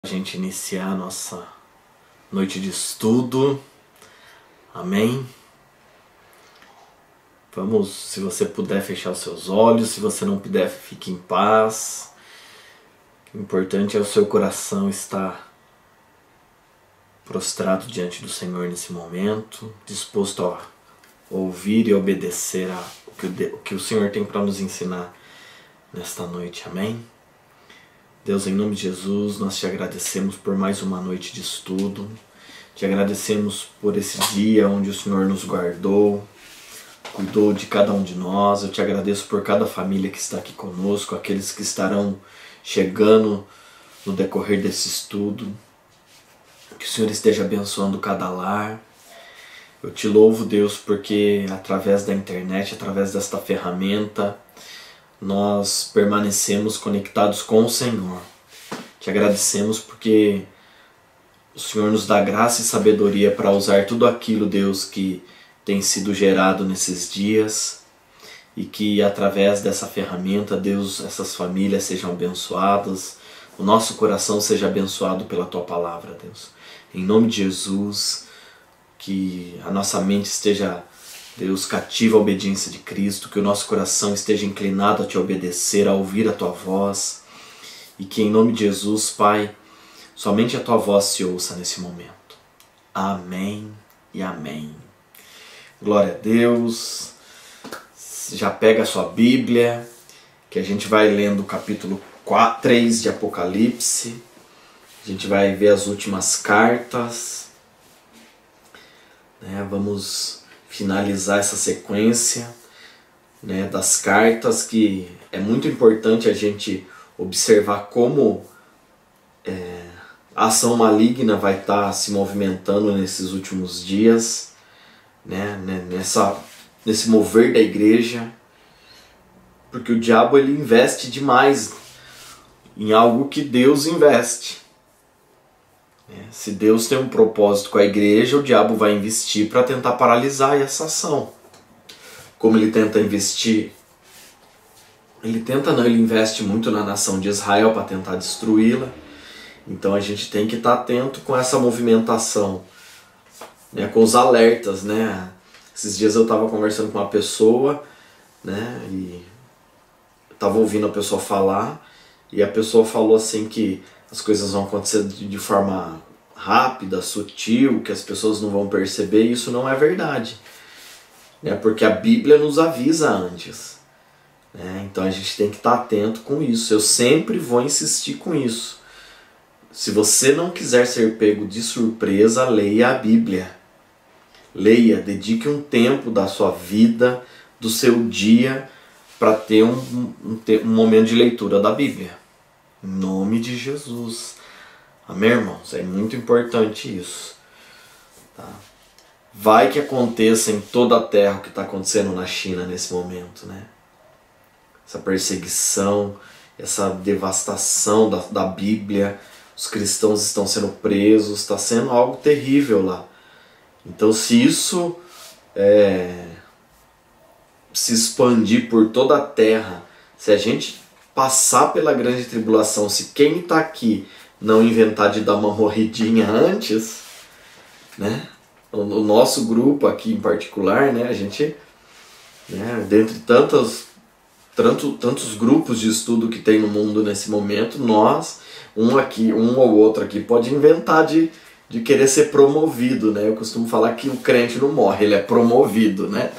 A gente iniciar a nossa noite de estudo. Amém? Vamos, se você puder, fechar os seus olhos. Se você não puder, fique em paz. O importante é o seu coração estar prostrado diante do Senhor nesse momento, disposto a ouvir e obedecer o que o Senhor tem para nos ensinar nesta noite. Amém? Deus, em nome de Jesus, nós te agradecemos por mais uma noite de estudo. Te agradecemos por esse dia onde o Senhor nos guardou, cuidou de cada um de nós. Eu te agradeço por cada família que está aqui conosco, aqueles que estarão chegando no decorrer desse estudo. Que o Senhor esteja abençoando cada lar. Eu te louvo, Deus, porque através da internet, através desta ferramenta, nós permanecemos conectados com o Senhor. Te agradecemos porque o Senhor nos dá graça e sabedoria para usar tudo aquilo, Deus, que tem sido gerado nesses dias, e que através dessa ferramenta, Deus, essas famílias sejam abençoadas, o nosso coração seja abençoado pela Tua Palavra, Deus. Em nome de Jesus, que a nossa mente esteja, Deus, cativa a obediência de Cristo, que o nosso coração esteja inclinado a Te obedecer, a ouvir a Tua voz, e que em nome de Jesus, Pai, somente a Tua voz se ouça nesse momento. Amém e amém. Glória a Deus. Já pega a sua Bíblia, que a gente vai lendo o capítulo 3 de Apocalipse. A gente vai ver as últimas cartas, né? Vamos finalizar essa sequência, né, das cartas, que é muito importante a gente observar como a ação maligna vai estar se movimentando nesses últimos dias, né, nesse mover da igreja, porque o diabo ele investe demais em algo que Deus investe. Se Deus tem um propósito com a igreja, o diabo vai investir para tentar paralisar essa ação. Como ele tenta investir? Ele investe muito na nação de Israel para tentar destruí-la. Então a gente tem que estar atento com essa movimentação, né, com os alertas, né? Esses dias eu estava conversando com uma pessoa, né, e estava ouvindo a pessoa falar, e a pessoa falou assim que as coisas vão acontecer de forma rápida, sutil, que as pessoas não vão perceber, e isso não é verdade, né? Porque a Bíblia nos avisa antes, né? Então a gente tem que estar atento com isso. Eu sempre vou insistir com isso. Se você não quiser ser pego de surpresa, leia a Bíblia. Leia, dedique um tempo da sua vida, do seu dia, para ter um momento de leitura da Bíblia. Em nome de Jesus. Amém, irmãos? É muito importante isso. Tá? Vai que aconteça em toda a terra o que está acontecendo na China nesse momento, né? Essa perseguição, essa devastação da Bíblia, os cristãos estão sendo presos, está sendo algo terrível lá. Então, se isso se expandir por toda a terra, se a gente passar pela grande tribulação, se quem está aqui não inventar de dar uma morridinha antes, né? O nosso grupo aqui em particular, né? A gente, né, dentre tantos grupos de estudo que tem no mundo nesse momento, nós, um ou outro aqui, pode inventar de querer ser promovido, né? Eu costumo falar que o crente não morre, ele é promovido, né?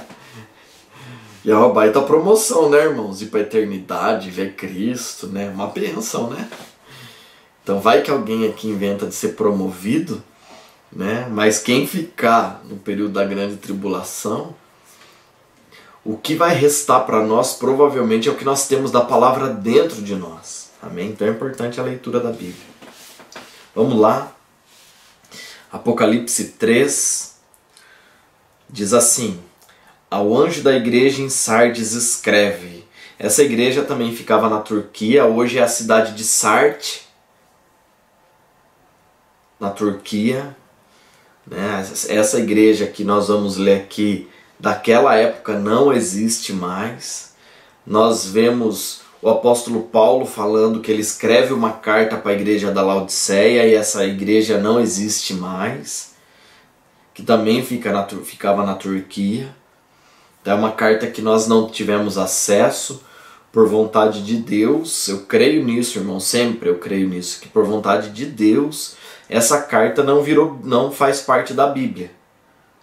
E é uma baita promoção, né, irmãos? Ir para a eternidade, ver Cristo, né? Uma bênção, né? Então vai que alguém aqui inventa de ser promovido, né? Mas quem ficar no período da grande tribulação, o que vai restar para nós provavelmente é o que nós temos da palavra dentro de nós. Amém? Então é importante a leitura da Bíblia. Vamos lá. Apocalipse 3 diz assim: ao anjo da igreja em Sardes escreve. Essa igreja também ficava na Turquia, hoje é a cidade de Sarte, na Turquia, né? Essa igreja que nós vamos ler aqui, daquela época não existe mais. Nós vemos o apóstolo Paulo falando que ele escreve uma carta para a igreja da Laodiceia e essa igreja não existe mais, que também ficava na Turquia. É uma carta que nós não tivemos acesso por vontade de Deus. Eu creio nisso, irmão, sempre eu creio nisso, que por vontade de Deus essa carta não faz parte da Bíblia.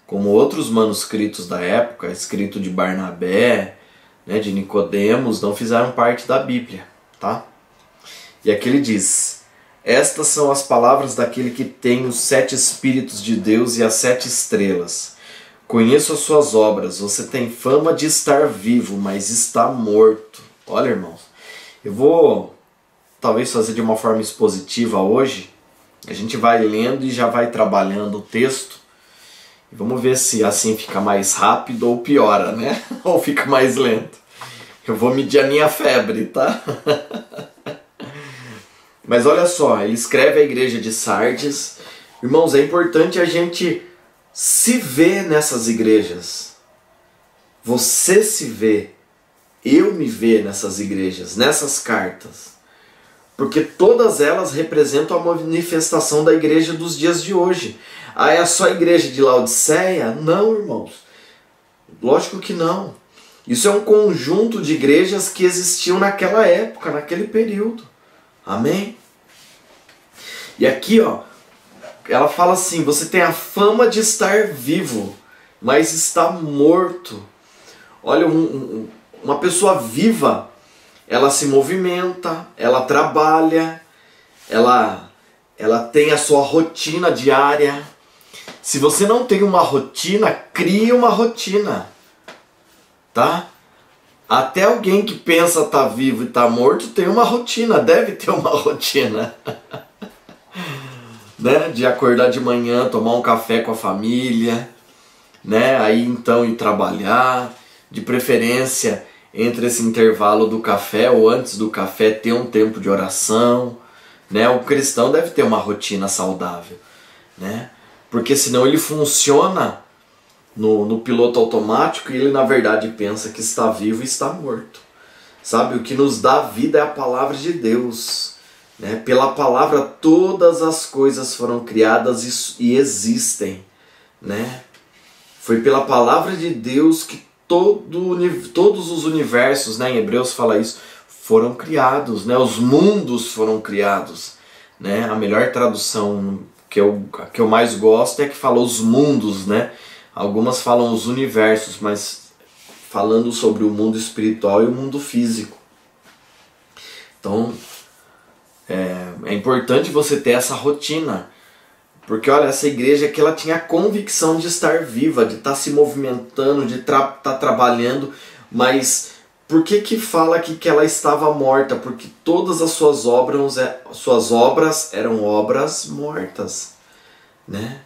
Como outros manuscritos da época, escrito de Barnabé, né, de Nicodemos, não fizeram parte da Bíblia, tá? E aqui ele diz: estas são as palavras daquele que tem os 7 Espíritos de Deus e as 7 estrelas. Conheço as suas obras, você tem fama de estar vivo, mas está morto. Olha, irmãos, eu vou talvez fazer de uma forma expositiva hoje. A gente vai lendo e já vai trabalhando o texto. E vamos ver se assim fica mais rápido ou piora, né? Ou fica mais lento. Eu vou medir a minha febre, tá? Mas olha só, ele escreve à igreja de Sardes. Irmãos, é importante a gente se ver nessas igrejas. Você se vê, eu me ver nessas igrejas, nessas cartas. Porque todas elas representam a manifestação da igreja dos dias de hoje. Ah, é só a igreja de Laodiceia? Não, irmãos. Lógico que não. Isso é um conjunto de igrejas que existiam naquela época, naquele período. Amém? E aqui, ó, ela fala assim: você tem a fama de estar vivo, mas está morto. Olha, uma pessoa viva, ela se movimenta, ela trabalha, ela tem a sua rotina diária. Se você não tem uma rotina, crie uma rotina, tá? Até alguém que pensa estar vivo e estar morto tem uma rotina, deve ter uma rotina. Né? De acordar de manhã, tomar um café com a família, né? Aí então ir trabalhar, de preferência entre esse intervalo do café ou antes do café ter um tempo de oração, né? O cristão deve ter uma rotina saudável, né? Porque senão ele funciona no piloto automático e ele na verdade pensa que está vivo e está morto. Sabe, o que nos dá vida é a palavra de Deus, né? Pela palavra todas as coisas foram criadas e existem, né? Foi pela palavra de Deus que todos os universos, né, em Hebreus fala isso, foram criados, né? Os mundos foram criados, né? A melhor tradução que eu mais gosto é que fala os mundos, né? Algumas falam os universos, mas falando sobre o mundo espiritual e o mundo físico. Então, é importante você ter essa rotina, porque olha, essa igreja que ela tinha a convicção de estar viva, de estar se movimentando, de estar trabalhando, mas por que fala aqui que ela estava morta? Porque todas as suas obras eram obras mortas, né?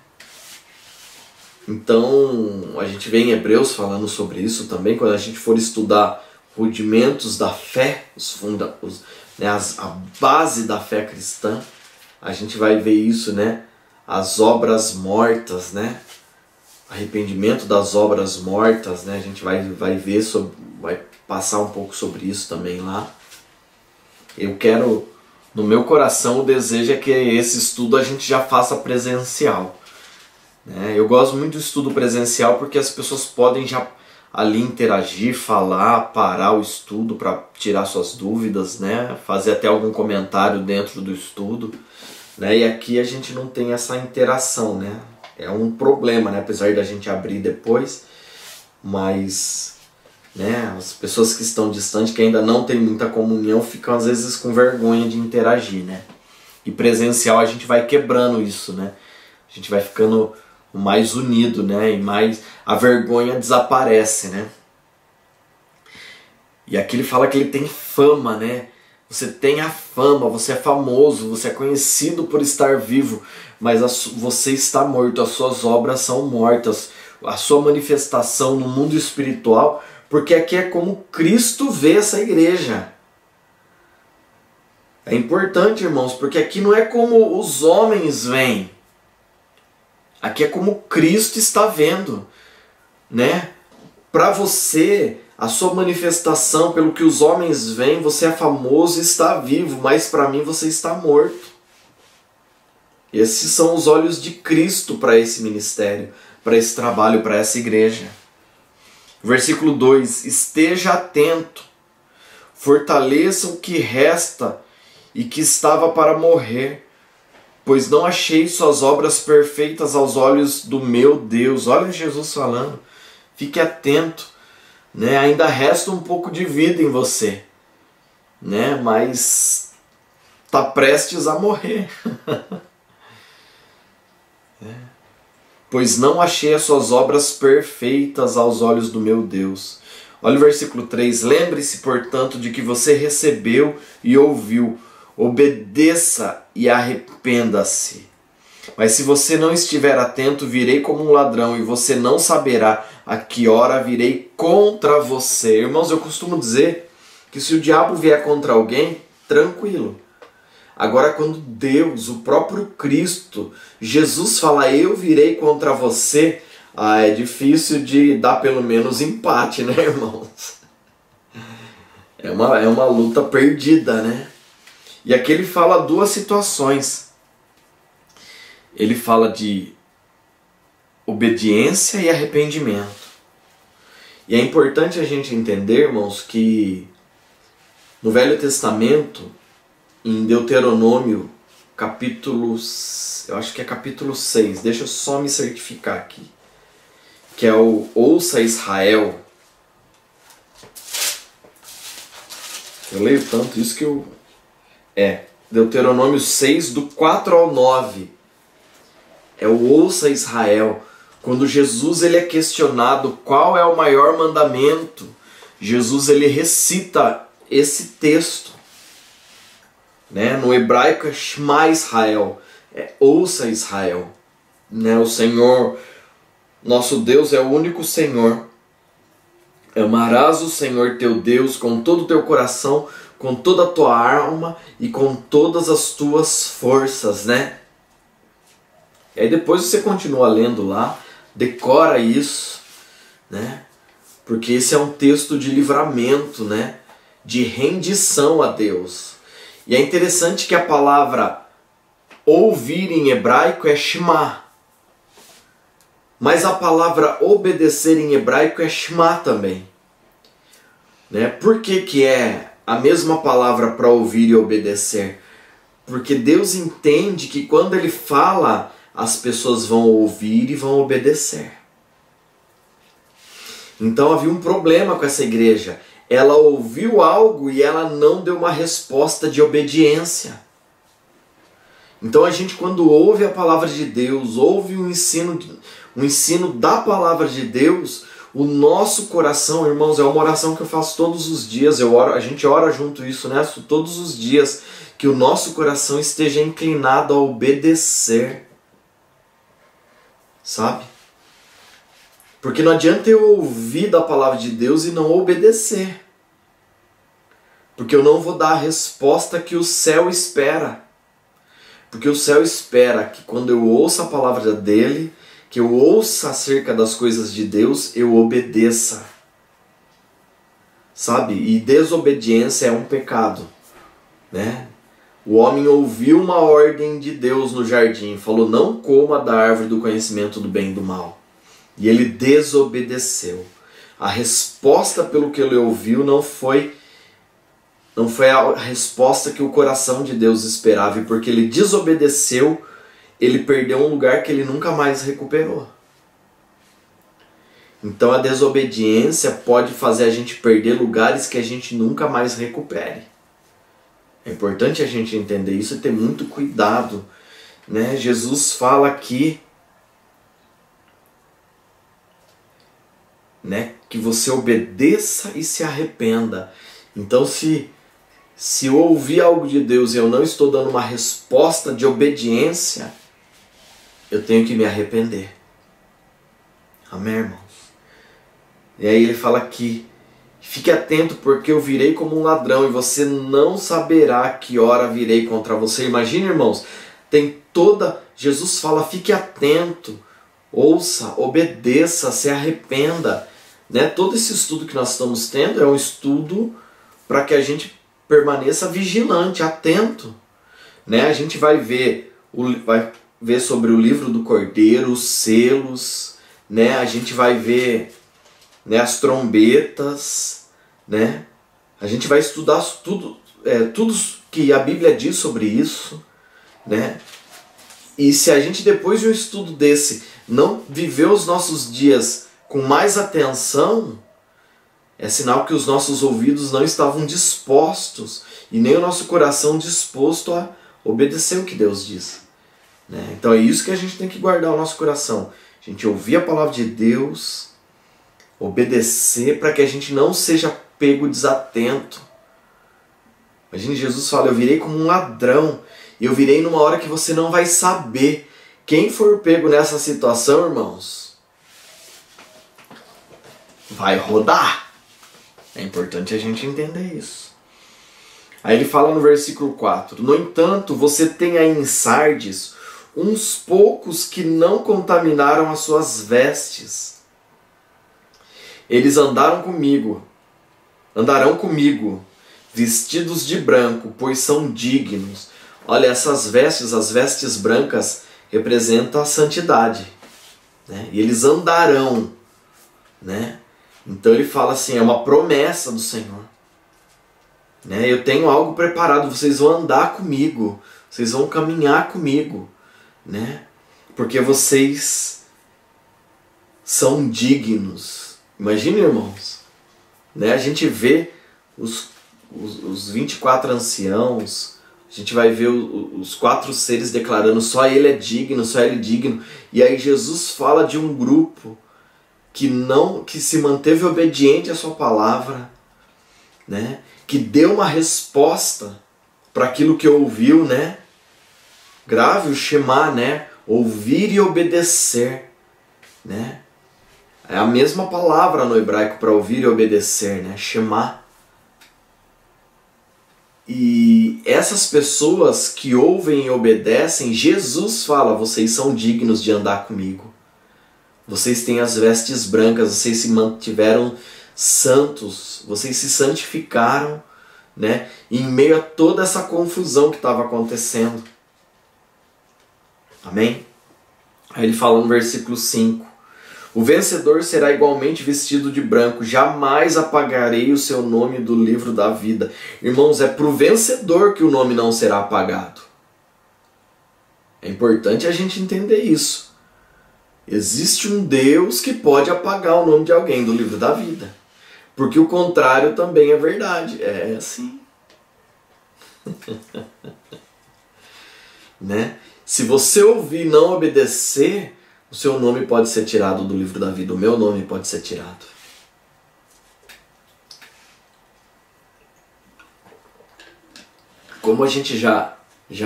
Então, a gente vê em Hebreus falando sobre isso também, quando a gente for estudar rudimentos da fé, a base da fé cristã, a gente vai ver isso, né? As obras mortas, né? Arrependimento das obras mortas, né? A gente vai ver vai passar um pouco sobre isso também lá. Eu quero, no meu coração, o desejo é que esse estudo a gente já faça presencial, né? Eu gosto muito do estudo presencial porque as pessoas podem já ali interagir, falar, parar o estudo para tirar suas dúvidas, né? Fazer até algum comentário dentro do estudo, né? E aqui a gente não tem essa interação, né? É um problema, né? Apesar da gente abrir depois, mas, né, as pessoas que estão distantes, que ainda não tem muita comunhão, ficam às vezes com vergonha de interagir, né? E presencial a gente vai quebrando isso, né? A gente vai ficando mais unido, né? E mais a vergonha desaparece, né? E aqui ele fala que ele tem fama, né? Você tem a fama, você é famoso, você é conhecido por estar vivo, mas você está morto, as suas obras são mortas, a sua manifestação no mundo espiritual, porque aqui é como Cristo vê essa igreja. É importante, irmãos, porque aqui não é como os homens veem. Aqui é como Cristo está vendo, né? Para você, a sua manifestação, pelo que os homens veem, você é famoso e está vivo, mas para mim você está morto. Esses são os olhos de Cristo para esse ministério, para esse trabalho, para essa igreja. Versículo 2: esteja atento, fortaleça o que resta e que estava para morrer, pois não achei suas obras perfeitas aos olhos do meu Deus. Olha Jesus falando, fique atento, né? Ainda resta um pouco de vida em você, né? Mas está prestes a morrer. Pois não achei as suas obras perfeitas aos olhos do meu Deus. Olha o versículo 3. Lembre-se, portanto, de que você recebeu e ouviu. Obedeça e arrependa-se. Mas se você não estiver atento, virei como um ladrão e você não saberá a que hora virei contra você. Irmãos, eu costumo dizer que se o diabo vier contra alguém, tranquilo. Agora, quando Deus, o próprio Cristo, Jesus fala, eu virei contra você, é difícil de dar pelo menos empate, né, irmãos? É uma luta perdida, né? E aqui ele fala duas situações. Ele fala de obediência e arrependimento. E é importante a gente entender, irmãos, que no Velho Testamento, em Deuteronômio, eu acho que é capítulo 6, deixa eu só me certificar aqui, que é o Ouça Israel. Eu leio tanto isso que eu... Deuteronômio 6, do 4 ao 9. É o Ouça Israel. Quando Jesus ele é questionado qual é o maior mandamento, Jesus ele recita esse texto. Né? No hebraico é Shema Israel, ouça Israel. Né? O Senhor, nosso Deus é o único Senhor. Amarás o Senhor teu Deus com todo o teu coração, com toda a tua alma e com todas as tuas forças, né? E aí depois você continua lendo lá, decora isso, né? Porque esse é um texto de livramento, né? De rendição a Deus. E é interessante que a palavra ouvir em hebraico é shema. Mas a palavra obedecer em hebraico é shema também. Né? Por que é a mesma palavra para ouvir e obedecer? Porque Deus entende que quando Ele fala, as pessoas vão ouvir e vão obedecer. Então havia um problema com essa igreja. Ela ouviu algo e ela não deu uma resposta de obediência. Então a gente, quando ouve a palavra de Deus, ouve o ensino da palavra de Deus, o nosso coração, irmãos, é uma oração que eu faço todos os dias, a gente ora junto isso, né? Todos os dias, que o nosso coração esteja inclinado a obedecer. Sabe? Porque não adianta eu ouvir da palavra de Deus e não obedecer. Porque eu não vou dar a resposta que o céu espera. Porque o céu espera que quando eu ouça a palavra dele, que eu ouça acerca das coisas de Deus, eu obedeça. Sabe? E desobediência é um pecado. Né? O homem ouviu uma ordem de Deus no jardim, falou, não coma da árvore do conhecimento do bem e do mal. E ele desobedeceu. A resposta pelo que ele ouviu não foi a resposta que o coração de Deus esperava. E porque ele desobedeceu, ele perdeu um lugar que ele nunca mais recuperou. Então a desobediência pode fazer a gente perder lugares que a gente nunca mais recupere. É importante a gente entender isso e ter muito cuidado. Né? Jesus fala aqui, né, que você obedeça e se arrependa. Então se eu ouvir algo de Deus e eu não estou dando uma resposta de obediência, eu tenho que me arrepender. Amém, irmãos? E aí ele fala aqui, fique atento porque eu virei como um ladrão e você não saberá que hora virei contra você. Imagina, irmãos, Jesus fala, fique atento, ouça, obedeça, se arrependa. né? Todo esse estudo que nós estamos tendo é um estudo para que a gente permaneça vigilante, atento, né? A gente vai ver sobre o livro do Cordeiro, os selos, né? A gente vai ver, né, as trombetas, né? A gente vai estudar tudo que a Bíblia diz sobre isso, né? E se a gente, depois de um estudo desse, não viver os nossos dias com mais atenção, é sinal que os nossos ouvidos não estavam dispostos e nem o nosso coração disposto a obedecer o que Deus diz, né? Então é isso que a gente tem que guardar o nosso coração. A gente ouvir a palavra de Deus, obedecer, para que a gente não seja pego desatento. Imagine, Jesus fala: eu virei como um ladrão, e eu virei numa hora que você não vai saber. Quem for pego nessa situação, irmãos, vai rodar. É importante a gente entender isso. Aí ele fala no versículo 4: no entanto, você tem aí em Sardes uns poucos que não contaminaram as suas vestes. Eles andarão comigo, vestidos de branco, pois são dignos. Olha, essas vestes, as vestes brancas, representam a santidade, né? E eles andarão, né? Então ele fala assim, é uma promessa do Senhor, né? Eu tenho algo preparado, vocês vão andar comigo, vocês vão caminhar comigo, né? Porque vocês são dignos. Imagine, irmãos, né? A gente vê os 24 anciãos, a gente vai ver os 4 seres declarando: só ele é digno, só ele é digno. E aí Jesus fala de um grupo que se manteve obediente à sua palavra, né? Que deu uma resposta para aquilo que ouviu, né? Grave o Shema, né? Ouvir e obedecer, né? É a mesma palavra no hebraico para ouvir e obedecer, né? Shema. E essas pessoas que ouvem e obedecem, Jesus fala: vocês são dignos de andar comigo. Vocês têm as vestes brancas, vocês se mantiveram santos, vocês se santificaram, né? Em meio a toda essa confusão que estava acontecendo. Amém? Aí ele fala no versículo 5: o vencedor será igualmente vestido de branco, jamais apagarei o seu nome do livro da vida. Irmãos, é para o vencedor que o nome não será apagado. É importante a gente entender isso. Existe um Deus que pode apagar o nome de alguém do livro da vida. Porque o contrário também é verdade. É assim. Né? Se você ouvir e não obedecer, o seu nome pode ser tirado do livro da vida. O meu nome pode ser tirado. Como a gente já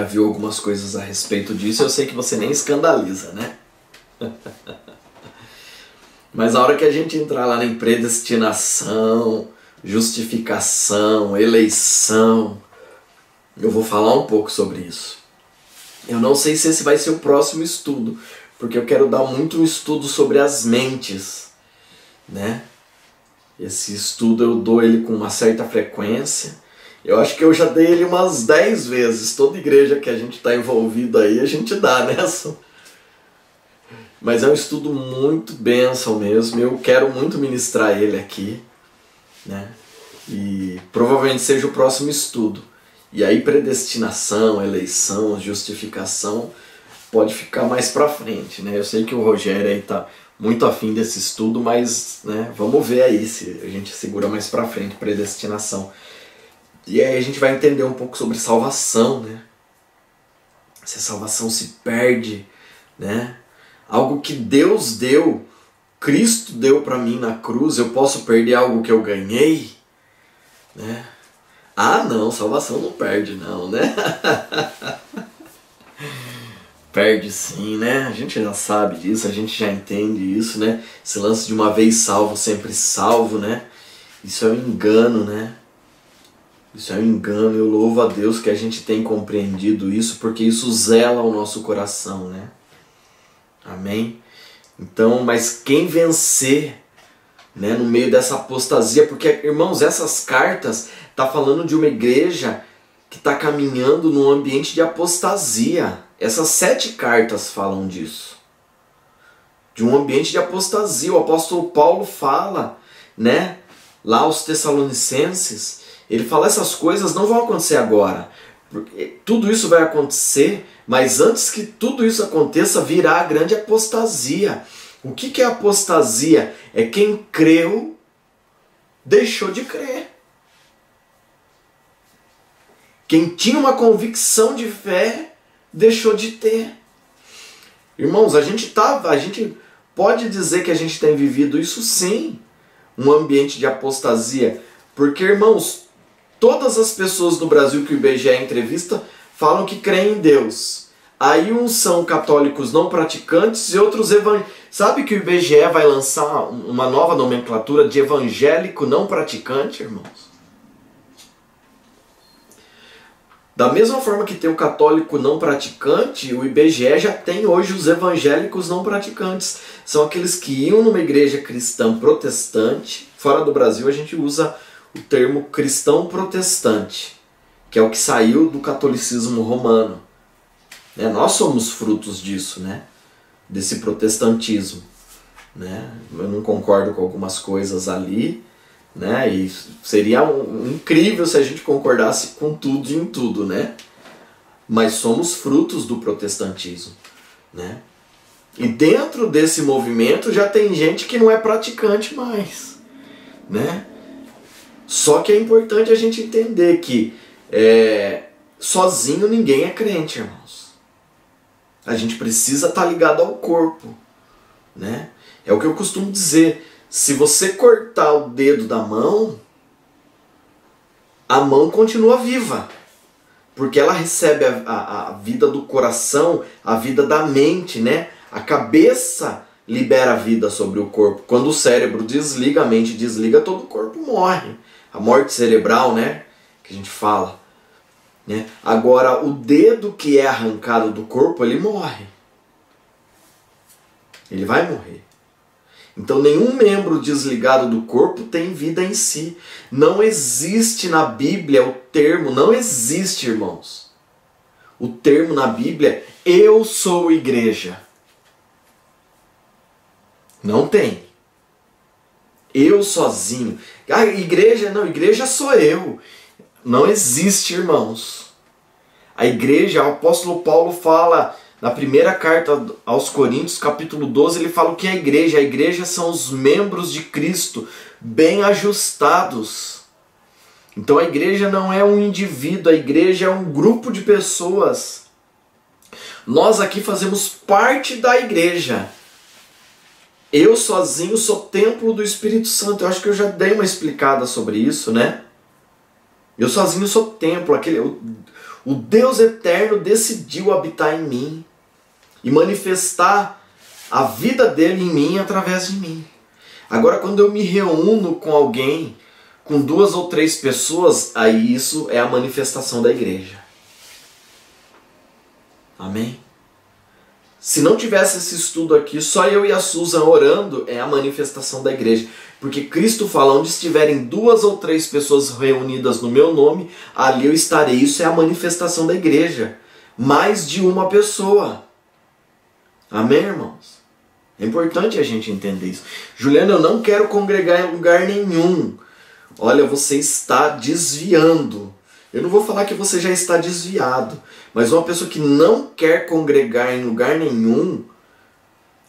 viu algumas coisas a respeito disso, eu sei que você nem escandaliza, né? Mas a hora que a gente entrar lá em predestinação, justificação, eleição, eu vou falar um pouco sobre isso. Eu não sei se esse vai ser o próximo estudo, porque eu quero dar muito um estudo sobre as mentes, né? Esse estudo eu dou ele com uma certa frequência. Eu acho que eu já dei ele umas 10 vezes. Toda igreja que a gente está envolvido aí, a gente dá nessa. Mas é um estudo muito bênção mesmo. Eu quero muito ministrar ele aqui, né? E provavelmente seja o próximo estudo. E aí predestinação, eleição, justificação pode ficar mais pra frente, né? Eu sei que o Rogério aí tá muito afim desse estudo, mas, né, vamos ver aí se a gente segura mais pra frente, predestinação. E aí a gente vai entender um pouco sobre salvação, né? Se a salvação se perde, né? Algo que Deus deu, Cristo deu pra mim na cruz, eu posso perder algo que eu ganhei, né? Ah, não, salvação não perde não, né? Perde sim, né? A gente já sabe disso, a gente já entende isso, né? Esse lance de uma vez salvo, sempre salvo, né? Isso é um engano, né? Isso é um engano. Eu louvo a Deus que a gente tem compreendido isso, porque isso zela o nosso coração, né? Amém? Então, mas quem vencer né, no meio dessa apostasia, porque, irmãos, essas cartas tá falando de uma igreja que está caminhando num ambiente de apostasia. Essas 7 cartas falam disso. De um ambiente de apostasia. O apóstolo Paulo fala, né, lá aos Tessalonicenses, ele fala, essas coisas não vão acontecer agora. Porque tudo isso vai acontecer, mas antes que tudo isso aconteça, virá a grande apostasia. O que é apostasia? É quem creu, deixou de crer. Quem tinha uma convicção de fé, deixou de ter. Irmãos, a gente pode dizer que a gente tem vivido isso sim, um ambiente de apostasia. Porque, irmãos, todas as pessoas no Brasil que o IBGE entrevista falam que creem em Deus. Aí uns são católicos não praticantes e outros evangélicos. Sabe que o IBGE vai lançar uma nova nomenclatura de evangélico não praticante, irmãos? Da mesma forma que tem o católico não praticante, o IBGE já tem hoje os evangélicos não praticantes. São aqueles que iam numa igreja cristã protestante. Fora do Brasil a gente usa o termo cristão protestante, que é o que saiu do catolicismo romano. Nós somos frutos disso, né? Desse protestantismo. Né? Eu não concordo com algumas coisas ali, né? E seria incrível se a gente concordasse com tudo e em tudo, né? Mas somos frutos do protestantismo, né? E dentro desse movimento já tem gente que não é praticante mais, né? Só que é importante a gente entender que sozinho ninguém é crente, irmãos. A gente precisa estar ligado ao corpo, né? É o que eu costumo dizer. Se você cortar o dedo da mão, a mão continua viva. Porque ela recebe a vida do coração, a vida da mente, né? A cabeça libera a vida sobre o corpo. Quando o cérebro desliga, a mente desliga, todo o corpo morre. A morte cerebral, né? Que a gente fala. Né? Agora, o dedo que é arrancado do corpo, ele morre. Ele vai morrer. Então nenhum membro desligado do corpo tem vida em si. Não existe na Bíblia o termo, não existe, irmãos. O termo na Bíblia, eu sou igreja. Não tem. Eu sozinho. Ah, igreja, não, igreja sou eu. Não existe, irmãos. A igreja, o apóstolo Paulo fala na primeira carta aos Coríntios, capítulo 12, ele fala o que é a igreja. A igreja são os membros de Cristo, bem ajustados. Então a igreja não é um indivíduo, a igreja é um grupo de pessoas. Nós aqui fazemos parte da igreja. Eu sozinho sou templo do Espírito Santo. Eu acho que eu já dei uma explicada sobre isso, né? Eu sozinho sou templo. O Deus eterno decidiu habitar em mim e manifestar a vida dele em mim através de mim. Agora, quando eu me reúno com alguém, com 2 ou 3 pessoas, aí isso é a manifestação da igreja. Amém? Se não tivesse esse estudo aqui, só eu e a Susan orando é a manifestação da igreja. Porque Cristo fala, onde estiverem 2 ou 3 pessoas reunidas no meu nome, ali eu estarei. Isso é a manifestação da igreja. Mais de uma pessoa. Amém, irmãos? É importante a gente entender isso. Juliana, eu não quero congregar em lugar nenhum. Olha, você está desviando. Eu não vou falar que você já está desviado. Mas uma pessoa que não quer congregar em lugar nenhum,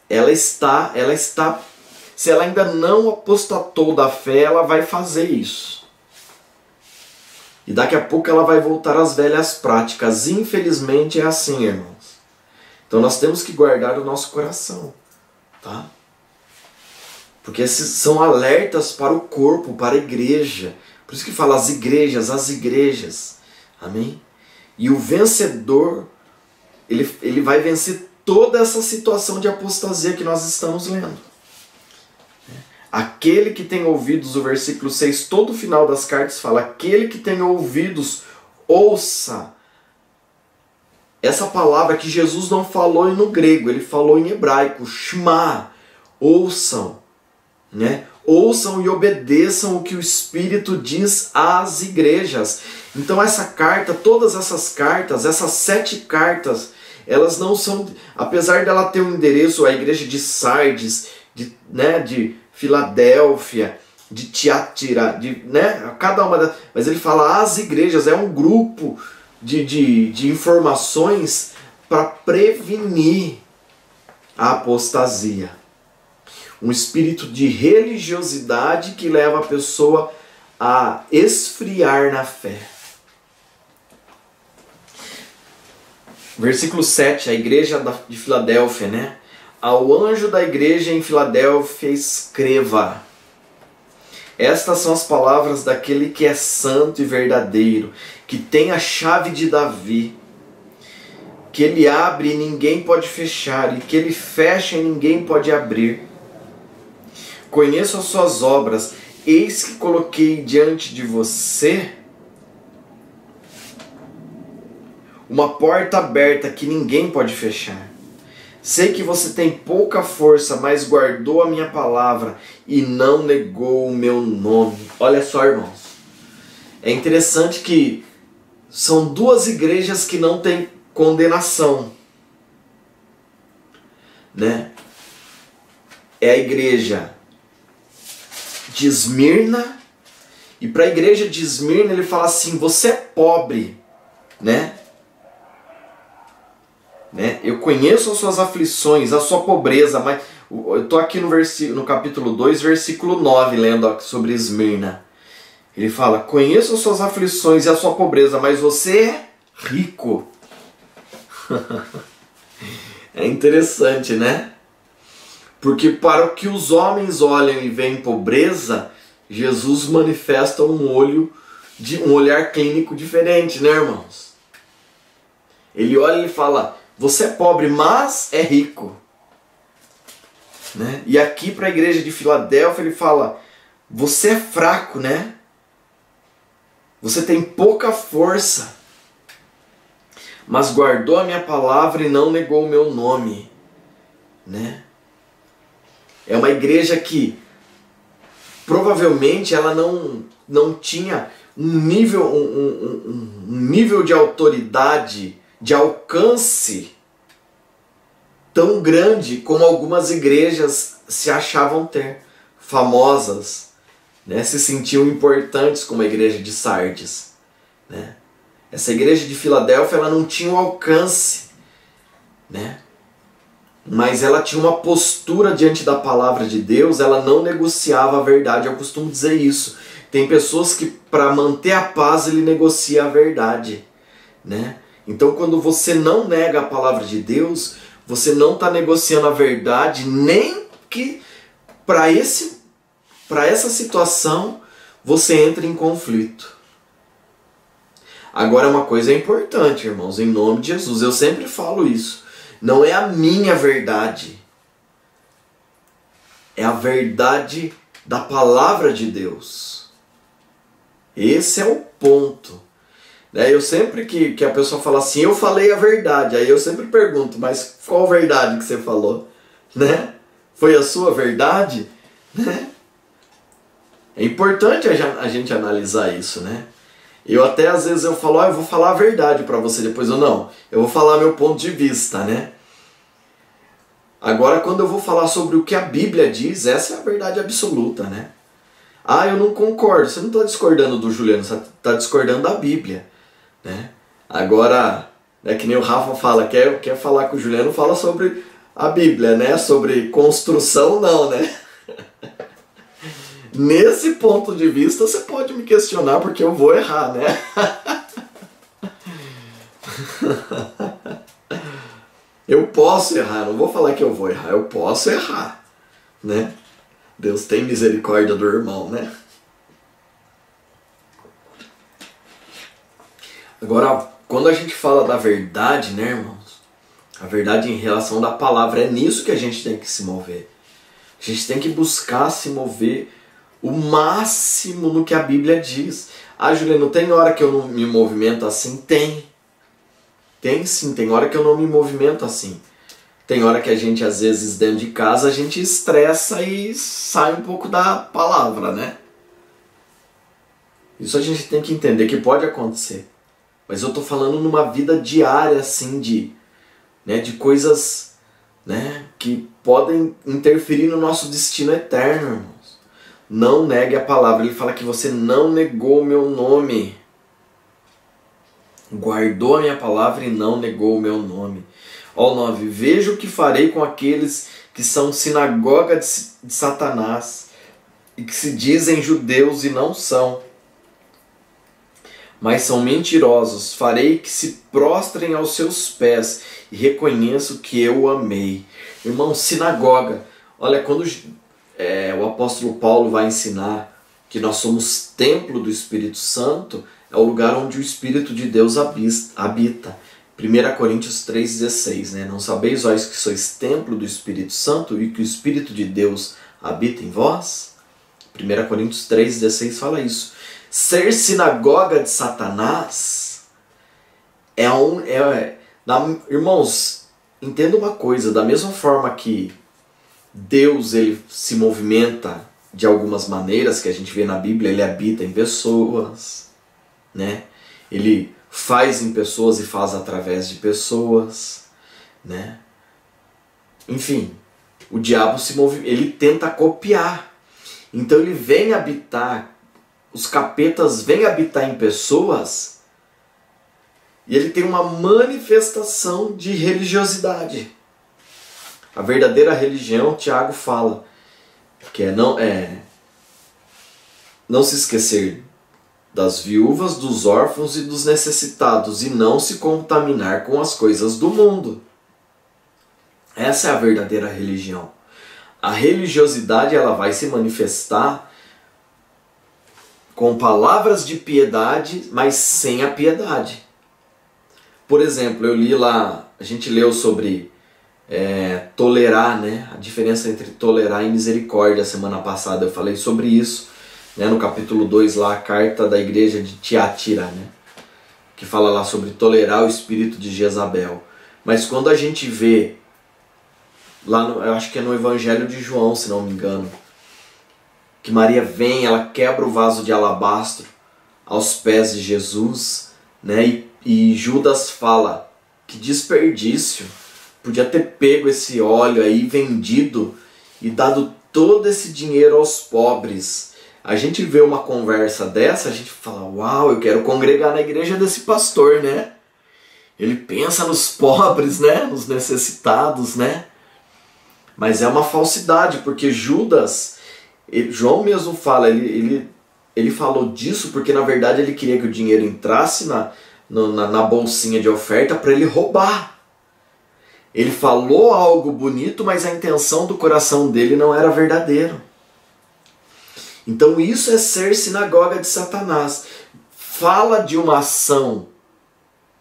ela está, se ela ainda não apostatou da fé, ela vai fazer isso. E daqui a pouco ela vai voltar às velhas práticas. Infelizmente é assim, irmãos. Então nós temos que guardar o nosso coração, tá? Porque esses são alertas para o corpo, para a igreja. Por isso que fala as igrejas. Amém? E o vencedor, ele vai vencer toda essa situação de apostasia que nós estamos lendo. Aquele que tem ouvidos, o versículo 6, todo o final das cartas fala, aquele que tem ouvidos, ouça. Essa palavra que Jesus não falou no grego, ele falou em hebraico, shema, ouçam. Né? ouçam e obedeçam o que o Espírito diz às igrejas. Então essa carta, todas essas cartas, essas 7 cartas, elas não são, apesar dela ter um endereço, a igreja de Sardes, de Filadélfia, de Tiatira, cada uma das, mas ele fala as igrejas, é um grupo de informações para prevenir a apostasia. Um espírito de religiosidade que leva a pessoa a esfriar na fé. Versículo 7, a igreja de Filadélfia, né? Ao anjo da igreja em Filadélfia escreva: estas são as palavras daquele que é santo e verdadeiro, que tem a chave de Davi, que ele abre e ninguém pode fechar, e que ele fecha e ninguém pode abrir. Conheço as suas obras, eis que coloquei diante de você uma porta aberta que ninguém pode fechar. Sei que você tem pouca força, mas guardou a minha palavra e não negou o meu nome. Olha só, irmãos. É interessante que são 2 igrejas que não têm condenação, né? É a igreja de Esmirna, e para a igreja de Esmirna ele fala assim: você é pobre, né? Eu conheço as suas aflições, a sua pobreza, mas eu estou aqui no capítulo 2, versículo 9, lendo sobre Esmirna. Ele fala: conheço as suas aflições e a sua pobreza, mas você é rico. É interessante, né? Porque para o que os homens olham e veem pobreza, Jesus manifesta um olhar clínico diferente, né, irmãos? Ele olha e fala: você é pobre, mas é rico. Né? E aqui para a igreja de Filadélfia ele fala: você é fraco, né? Você tem pouca força, mas guardou a minha palavra e não negou o meu nome. Né? É uma igreja que provavelmente ela não tinha um nível de autoridade, de alcance tão grande como algumas igrejas se achavam ter, famosas, né? Se sentiam importantes como a igreja de Sardes, né? Essa igreja de Filadélfia ela não tinha um alcance, né? Mas ela tinha uma postura diante da palavra de Deus, ela não negociava a verdade. Eu costumo dizer isso. Tem pessoas que para manter a paz ele negocia a verdade, né? Então quando você não nega a palavra de Deus, você não está negociando a verdade, nem que para essa situação você entre em conflito. Agora uma coisa é importante, irmãos, em nome de Jesus, eu sempre falo isso. Não é a minha verdade, é a verdade da palavra de Deus. Esse é o ponto. Eu sempre que a pessoa fala assim: eu falei a verdade, aí eu sempre pergunto: mas qual verdade que você falou? Né? Foi a sua verdade? Né? É importante a gente analisar isso, né? Eu até às vezes eu falo: eu vou falar a verdade para você, depois eu vou falar meu ponto de vista, né? Agora quando eu vou falar sobre o que a Bíblia diz, essa é a verdade absoluta, né? Eu não concordo. Você não está discordando do Juliano, você está discordando da Bíblia, né? Agora, é que nem o Rafa fala, quer falar com o Juliano, fala sobre a Bíblia, né? Sobre construção não, né? Nesse ponto de vista você pode me questionar porque eu vou errar, né? Eu posso errar, não vou falar que eu vou errar, eu posso errar, né? Deus tem misericórdia do irmão, né? Agora, quando a gente fala da verdade, né, irmãos? A verdade em relação da palavra, é nisso que a gente tem que se mover. A gente tem que buscar se mover o máximo no que a Bíblia diz. Juliano, tem hora que eu não me movimento assim? Tem sim, tem hora que eu não me movimento assim. Tem hora que a gente, às vezes, dentro de casa, a gente estressa e sai um pouco da palavra, né? Isso a gente tem que entender que pode acontecer. Mas eu tô falando numa vida diária, assim, de coisas, né, que podem interferir no nosso destino eterno, irmãos. Não negue a palavra. Ele fala que você não negou o meu nome. Guardou a minha palavra e não negou o meu nome. Ó 9. Veja o que farei com aqueles que são sinagoga de Satanás e que se dizem judeus e não são, mas são mentirosos. Farei que se prostrem aos seus pés e reconheço que eu o amei. Irmão, sinagoga. Olha, quando o apóstolo Paulo vai ensinar que nós somos templo do Espírito Santo, é o lugar onde o Espírito de Deus habita. 1 Coríntios 3,16, né? Não sabeis vós que sois templo do Espírito Santo e que o Espírito de Deus habita em vós? 1 Coríntios 3,16 fala isso. Ser sinagoga de Satanás irmãos, entenda uma coisa, da mesma forma que Deus ele se movimenta de algumas maneiras que a gente vê na Bíblia, ele habita em pessoas, né? Ele faz em pessoas e faz através de pessoas, né? Enfim, o diabo ele tenta copiar. Então ele vem habitar, os capetas vêm habitar em pessoas e ele tem uma manifestação de religiosidade. A verdadeira religião, Tiago fala, que não se esquecer das viúvas, dos órfãos e dos necessitados e não se contaminar com as coisas do mundo. Essa é a verdadeira religião. A religiosidade ela vai se manifestar com palavras de piedade, mas sem a piedade. Por exemplo, eu li lá, a gente leu sobre tolerar, né? A diferença entre tolerar e misericórdia. Semana passada eu falei sobre isso, né? No capítulo 2 lá, a carta da igreja de Tiatira, né? Que fala lá sobre tolerar o espírito de Jezabel. Mas quando a gente vê lá, eu acho que é no Evangelho de João, se não me engano, que Maria vem, ela quebra o vaso de alabastro aos pés de Jesus, né? E Judas fala, que desperdício, podia ter pego esse óleo aí, vendido e dado todo esse dinheiro aos pobres. A gente vê uma conversa dessa, a gente fala, uau, eu quero congregar na igreja desse pastor, né? Ele pensa nos pobres, né? Nos necessitados, né? Mas é uma falsidade, porque Judas, João mesmo fala, ele falou disso porque na verdade ele queria que o dinheiro entrasse na bolsinha de oferta para ele roubar. Ele falou algo bonito, mas a intenção do coração dele não era verdadeiro. Então isso é ser sinagoga de Satanás. Fala de uma ação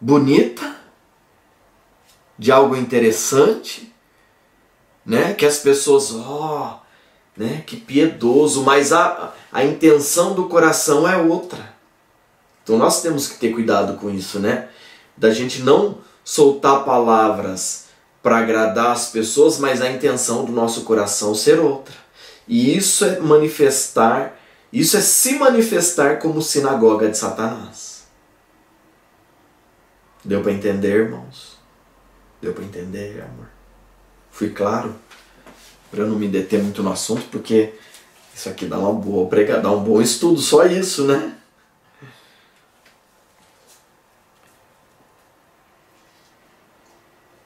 bonita, de algo interessante, né? Que as pessoas, né? Que piedoso, mas a intenção do coração é outra. Então nós temos que ter cuidado com isso, né? Da gente não soltar palavras para agradar as pessoas, mas a intenção do nosso coração ser outra. E isso é se manifestar como sinagoga de Satanás. Deu para entender, irmãos? Deu para entender, amor? Fui claro? Para eu não me deter muito no assunto, porque isso aqui dá uma boa dá um bom estudo, só isso, né?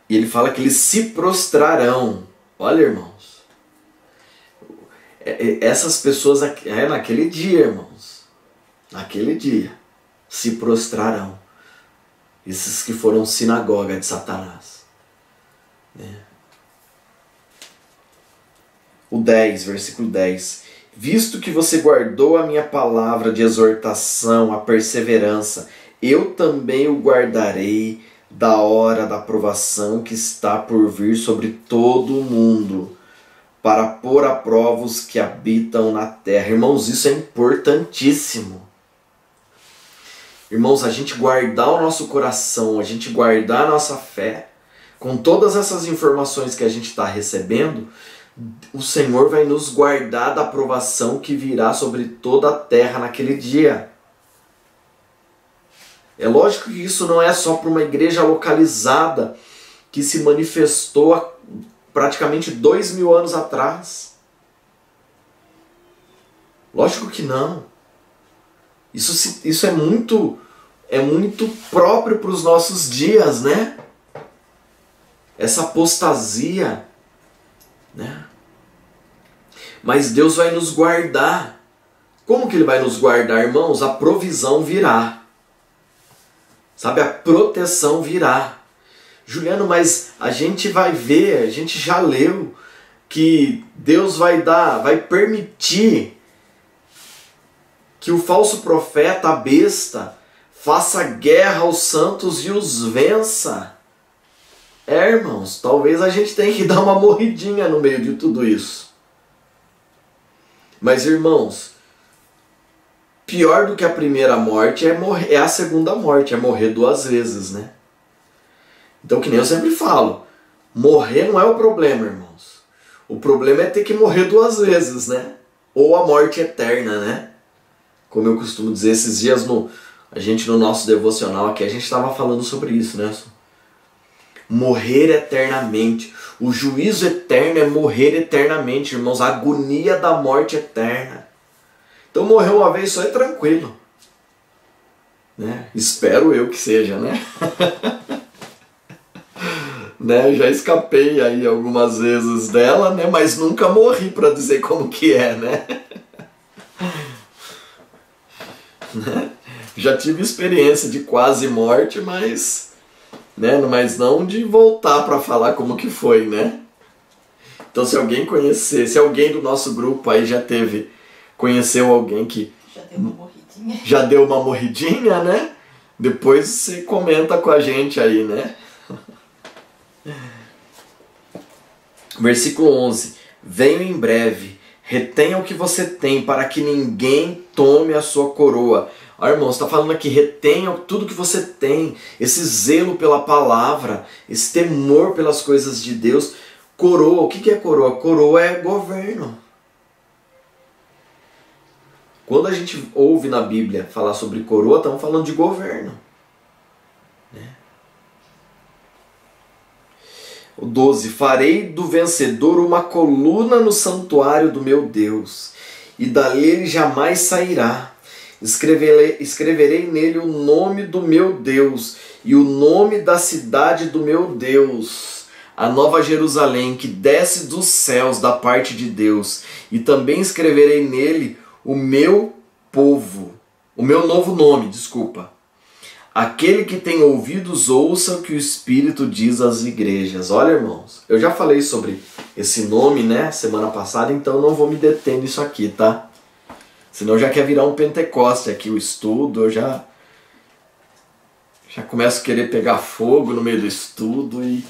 E ele fala que eles se prostrarão. Olha, irmãos. Essas pessoas naquele dia, irmãos. Naquele dia. Se prostrarão. Esses que foram sinagoga de Satanás. Né? O 10, versículo 10. Visto que você guardou a minha palavra de exortação, a perseverança, eu também o guardarei da hora da provação que está por vir sobre todo o mundo, para pôr à prova os que habitam na terra. Irmãos, isso é importantíssimo. Irmãos, a gente guardar o nosso coração, a gente guardar a nossa fé, com todas essas informações que a gente está recebendo, o Senhor vai nos guardar da provação que virá sobre toda a terra naquele dia. É lógico que isso não é só para uma igreja localizada que se manifestou há praticamente 2000 anos atrás. Lógico que não. Isso é muito próprio para os nossos dias, né? Essa apostasia, né? Mas Deus vai nos guardar. Como que Ele vai nos guardar, irmãos? A provisão virá. Sabe, a proteção virá. Juliano, mas a gente vai ver, a gente já leu que Deus vai permitir que o falso profeta, a besta, faça guerra aos santos e os vença. Irmãos, talvez a gente tenha que dar uma morridinha no meio de tudo isso. Mas, irmãos, pior do que a primeira morte é a segunda morte, é morrer 2 vezes, né? Então, que nem eu sempre falo, morrer não é o problema, irmãos. O problema é ter que morrer 2 vezes, né? Ou a morte eterna, né? Como eu costumo dizer, esses dias a gente no nosso devocional aqui, a gente estava falando sobre isso, né? Morrer eternamente. O juízo eterno é morrer eternamente, irmãos. A agonia da morte eterna. Então morrer uma vez só é tranquilo, né? Espero eu que seja, né? Né? Já escapei aí algumas vezes dela, né? Mas nunca morri para dizer como que é, né? Já tive experiência de quase morte, mas não de voltar para falar como que foi, né? Então se alguém conhecer, se alguém do nosso grupo aí conheceu alguém que já deu uma morridinha, né? Depois você comenta com a gente aí, né? Versículo 11. Venho em breve, retenha o que você tem, para que ninguém tome a sua coroa. Ó, irmãos, está falando aqui, retenha tudo que você tem, esse zelo pela palavra, esse temor pelas coisas de Deus. Coroa, o que é coroa? Coroa é governo. Quando a gente ouve na Bíblia falar sobre coroa, estamos falando de governo. Né? O 12. Farei do vencedor uma coluna no santuário do meu Deus, e dali ele jamais sairá. Escreverei nele o nome do meu Deus e o nome da cidade do meu Deus, a nova Jerusalém, que desce dos céus da parte de Deus, e também escreverei nele o meu povo, o meu novo nome, desculpa. Aquele que tem ouvidos, ouça o que o Espírito diz às igrejas. Olha, irmãos, eu já falei sobre esse nome, né, semana passada, então não vou me deter nisso aqui, tá? Senão já quer virar um Pentecoste aqui o estudo, eu já começo a querer pegar fogo no meio do estudo e,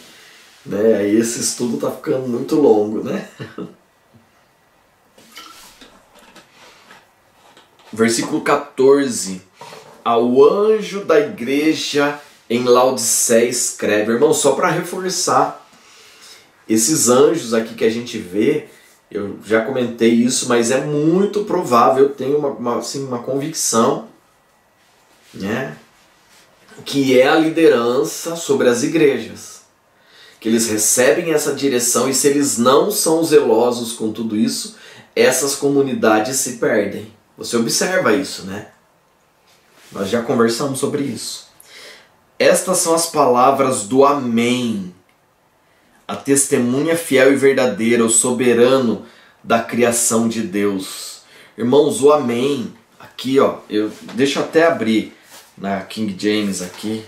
né, aí esse estudo tá ficando muito longo, né? Versículo 14. Ao anjo da igreja em Laodiceia escreve. Irmão, só para reforçar, esses anjos aqui que a gente vê, eu já comentei isso, mas é muito provável, eu tenho uma convicção, né, que é a liderança sobre as igrejas. Que eles recebem essa direção e se eles não são zelosos com tudo isso, essas comunidades se perdem. Você observa isso, né? Nós já conversamos sobre isso. Estas são as palavras do Amém, a testemunha fiel e verdadeira, o soberano da criação de Deus. Irmãos, o Amém, aqui ó, deixa eu até abrir na King James aqui.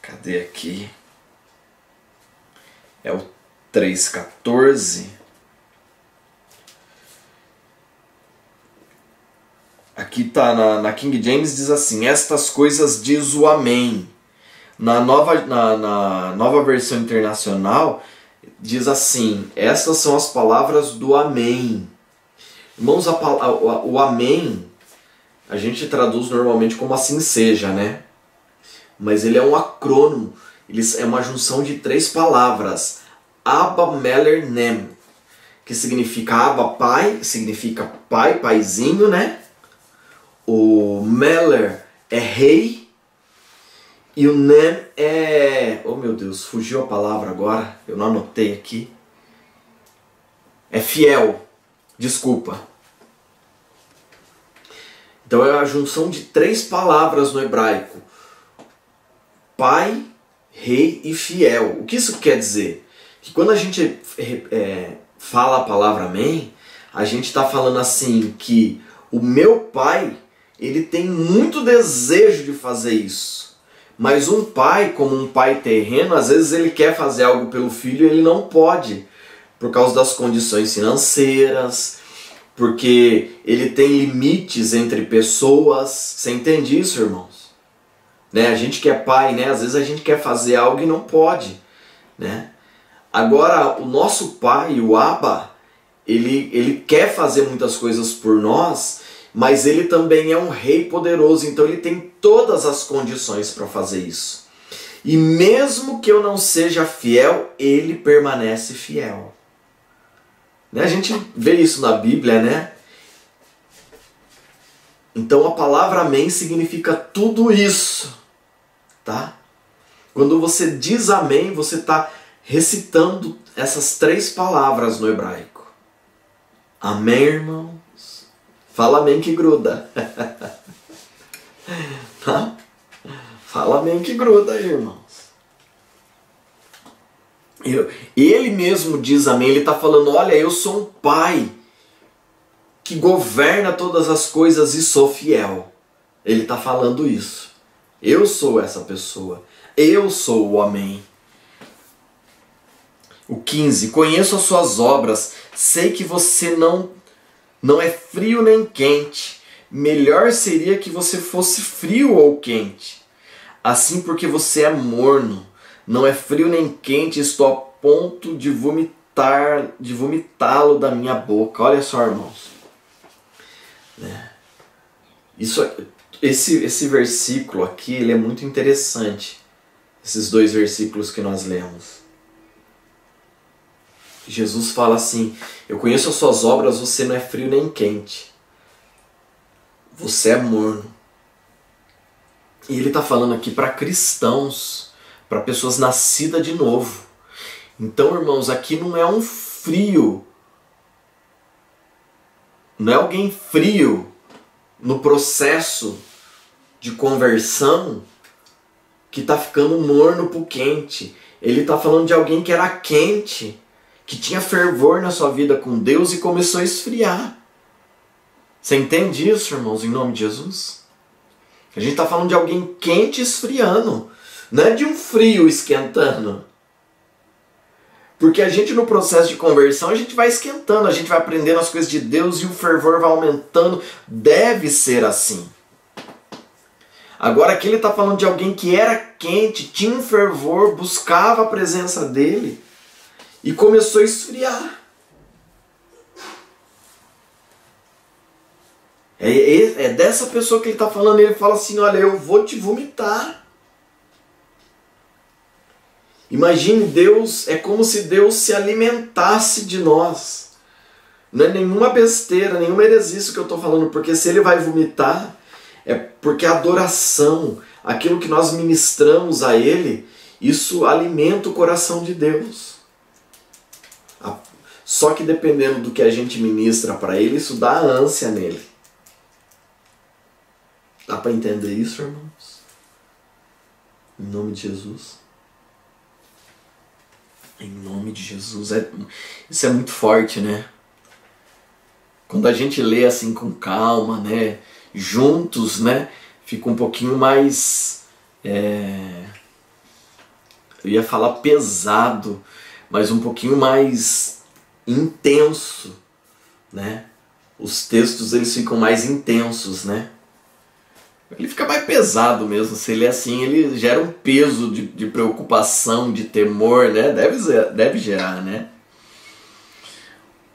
Cadê aqui? É o 3:14. Aqui tá na King James, diz assim: estas coisas diz o Amém. Na nova versão internacional diz assim: estas são as palavras do Amém. Irmãos, o Amém a gente traduz normalmente como assim seja, né? Mas ele é um acrônimo, ele é uma junção de 3 palavras. Abba, Meler, Nem, que significa Abba, pai, significa pai, paizinho, né? O Meler é rei, e o Nem é... Oh meu Deus, fugiu a palavra agora, eu não anotei aqui. É fiel, desculpa. Então é a junção de 3 palavras no hebraico. Pai, rei e fiel. O que isso quer dizer? Que quando a gente fala a palavra amém, a gente está falando assim que o meu pai, ele tem muito desejo de fazer isso. Mas um pai, como um pai terreno, às vezes ele quer fazer algo pelo filho e ele não pode. Por causa das condições financeiras, porque ele tem limites entre pessoas. Você entende isso, irmãos? Né? A gente que é pai, né? Às vezes a gente quer fazer algo e não pode, né? Agora, o nosso pai, o Abba, ele quer fazer muitas coisas por nós, mas ele também é um rei poderoso, então ele tem todas as condições para fazer isso. E mesmo que eu não seja fiel, ele permanece fiel. A gente vê isso na Bíblia, né? Então a palavra amém significa tudo isso, tá? Quando você diz amém, você está recitando essas 3 palavras no hebraico. Amém, irmãos? Fala amém que gruda. Tá? Fala amém que gruda, irmãos. Ele mesmo diz amém, ele está falando, olha, eu sou um pai que governa todas as coisas e sou fiel. Ele está falando isso. Eu sou essa pessoa. Eu sou o amém. O 15, conheço as suas obras, sei que você não é frio nem quente. Melhor seria que você fosse frio ou quente. Assim porque você é morno. Não é frio nem quente, estou a ponto de vomitá-lo da minha boca. Olha só, irmãos. Esse versículo aqui, ele é muito interessante. Esses 2 versículos que nós lemos. Jesus fala assim, eu conheço as suas obras, você não é frio nem quente. Você é morno. E ele está falando aqui para cristãos, para pessoas nascidas de novo. Então, irmãos, aqui não é um frio. Não é alguém frio no processo de conversão que está ficando morno para o quente. Ele está falando de alguém que era quente, que tinha fervor na sua vida com Deus e começou a esfriar. Você entende isso, irmãos, em nome de Jesus? A gente está falando de alguém quente esfriando. Não é de um frio esquentando. Porque a gente no processo de conversão, a gente vai esquentando, a gente vai aprendendo as coisas de Deus e o fervor vai aumentando. Deve ser assim. Agora aqui ele está falando de alguém que era quente, tinha um fervor, buscava a presença dele e começou a esfriar. É dessa pessoa que ele está falando. Ele fala assim, olha, eu vou te vomitar. Imagine Deus, é como se Deus se alimentasse de nós. Não é nenhuma besteira, nenhuma heresia que eu estou falando, porque se ele vai vomitar, é porque a adoração, aquilo que nós ministramos a ele, isso alimenta o coração de Deus. Só que dependendo do que a gente ministra para ele, isso dá ânsia nele. Dá para entender isso, irmãos? Em nome de Jesus. Em nome de Jesus. Isso é muito forte, né? Quando a gente lê assim com calma, né? Juntos, né? Fica um pouquinho mais... Eu ia falar pesado, mas um pouquinho mais intenso, né? Os textos, eles ficam mais intensos, né? Ele fica mais pesado mesmo. Se ele é assim, ele gera um peso de preocupação, de temor, né? Deve gerar, né?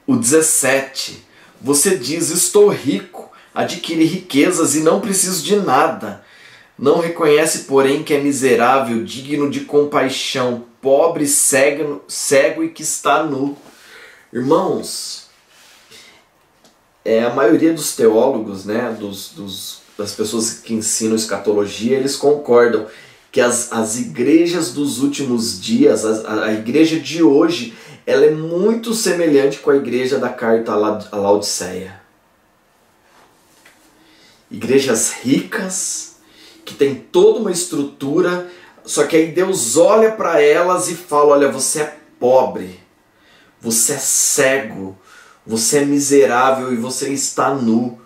O 17. Você diz, estou rico, adquire riquezas e não preciso de nada. Não reconhece, porém, que é miserável, digno de compaixão, pobre, cego e que está nu. Irmãos, a maioria dos teólogos, né, das pessoas que ensinam escatologia, eles concordam que as igrejas dos últimos dias, a igreja de hoje, ela é muito semelhante com a igreja da carta a Laodiceia. Igrejas ricas, que tem toda uma estrutura, só que aí Deus olha para elas e fala, olha, você é pobre, você é cego, você é miserável e você está nu.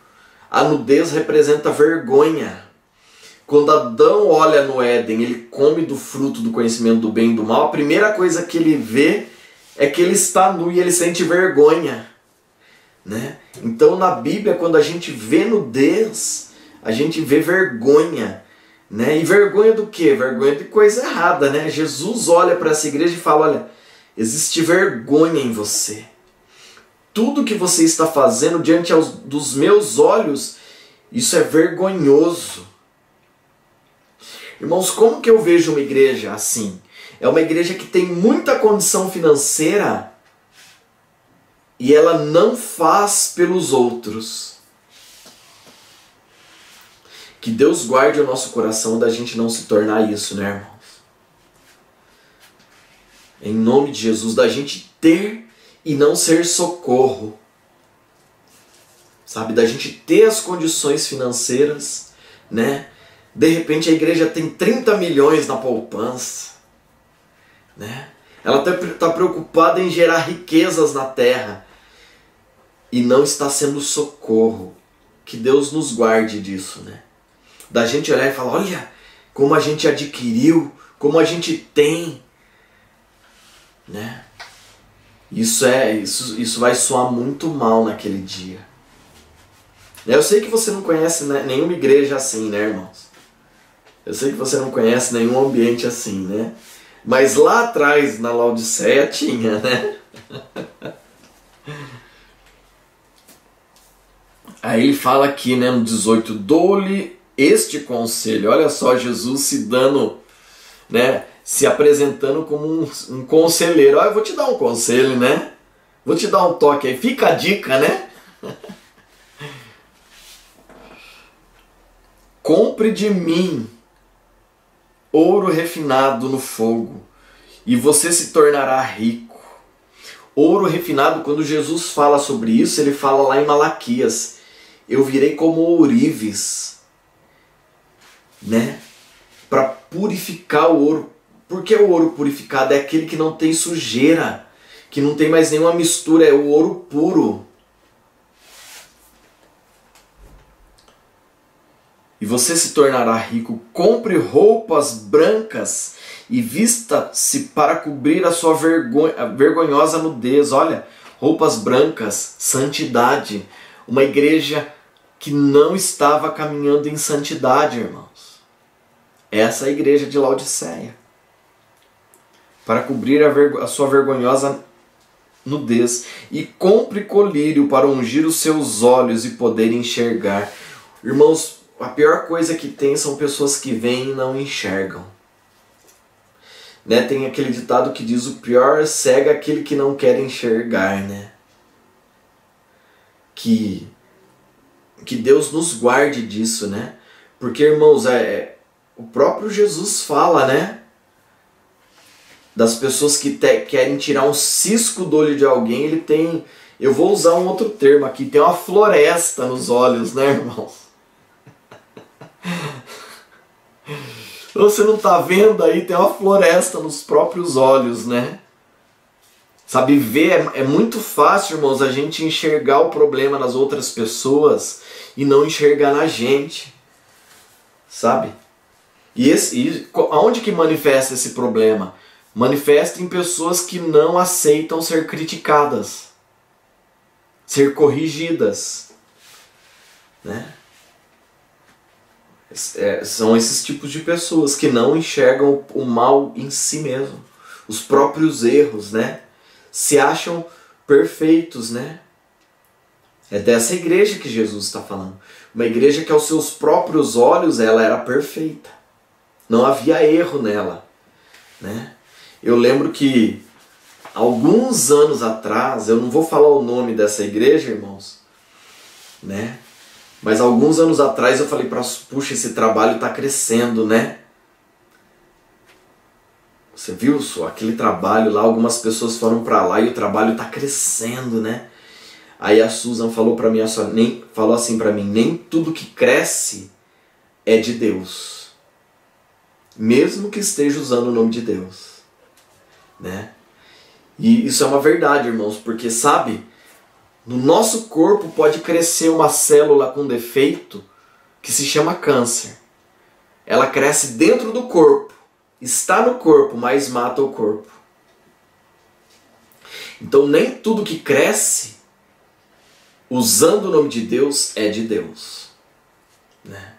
A nudez representa vergonha. Quando Adão olha no Éden, ele come do fruto do conhecimento do bem e do mal, a primeira coisa que ele vê é que ele está nu e ele sente vergonha, né? Então na Bíblia, quando a gente vê nudez, a gente vê vergonha, né? E vergonha do quê? Vergonha de coisa errada, né? Jesus olha para essa igreja e fala, olha, existe vergonha em você. Tudo que você está fazendo diante dos meus olhos, isso é vergonhoso. Irmãos, como que eu vejo uma igreja assim? É uma igreja que tem muita condição financeira e ela não faz pelos outros. Que Deus guarde o nosso coração da gente não se tornar isso, né, irmãos? Em nome de Jesus, da gente ter e não ser socorro. Sabe, da gente ter as condições financeiras, né? De repente a igreja tem 30 milhões na poupança, né? Ela está preocupada em gerar riquezas na terra e não está sendo socorro. Que Deus nos guarde disso, né? Da gente olhar e falar, olha como a gente adquiriu, como a gente tem, né? Isso vai soar muito mal naquele dia. Eu sei que você não conhece, né, nenhuma igreja assim, né, irmãos? Eu sei que você não conhece nenhum ambiente assim, né? Mas lá atrás, na Laodiceia, tinha, né? Aí ele fala aqui, né, no 18, dou-lhe este conselho. Olha só, Jesus se dando, né, se apresentando como um conselheiro. Olha, eu vou te dar um conselho, né? Vou te dar um toque aí. Fica a dica, né? Compre de mim ouro refinado no fogo, e você se tornará rico. Ouro refinado, quando Jesus fala sobre isso, ele fala lá em Malaquias, eu virei como ourives, né? Para purificar o ouro. Por que o ouro purificado? É aquele que não tem sujeira, que não tem mais nenhuma mistura, é o ouro puro. E você se tornará rico. Compre roupas brancas e vista-se para cobrir a sua vergonhosa nudez. Olha, roupas brancas, santidade. Uma igreja que não estava caminhando em santidade, irmãos. Essa é a igreja de Laodiceia. Para cobrir a sua vergonhosa nudez. E compre colírio para ungir os seus olhos e poder enxergar. Irmãos, a pior coisa que tem são pessoas que veem e não enxergam. Né? Tem aquele ditado que diz, o pior cego é aquele que não quer enxergar, né? Que Deus nos guarde disso, né? Porque, irmãos, o próprio Jesus fala, né? Das pessoas que querem tirar um cisco do olho de alguém, ele tem, eu vou usar um outro termo aqui, tem uma floresta nos olhos, né, irmãos? Você não está vendo aí, tem uma floresta nos próprios olhos, né? Sabe, ver é muito fácil, irmãos, a gente enxergar o problema nas outras pessoas e não enxergar na gente, sabe? E aonde que manifesta esse problema? Manifesta em pessoas que não aceitam ser criticadas, ser corrigidas, né? São esses tipos de pessoas que não enxergam o mal em si mesmo, os próprios erros, né? Se acham perfeitos, né? É dessa igreja que Jesus está falando. Uma igreja que aos seus próprios olhos ela era perfeita. Não havia erro nela, né? Eu lembro que alguns anos atrás, eu não vou falar o nome dessa igreja, irmãos, né? Mas alguns anos atrás eu falei, puxa, esse trabalho está crescendo, né? Você viu só aquele trabalho lá, algumas pessoas foram para lá e o trabalho está crescendo, né? Aí a Susan falou para mim, falou assim para mim, nem tudo que cresce é de Deus. Mesmo que esteja usando o nome de Deus, né? E isso é uma verdade, irmãos, porque sabe, no nosso corpo pode crescer uma célula com defeito que se chama câncer. Ela cresce dentro do corpo, está no corpo, mas mata o corpo. Então nem tudo que cresce usando o nome de Deus é de Deus, né?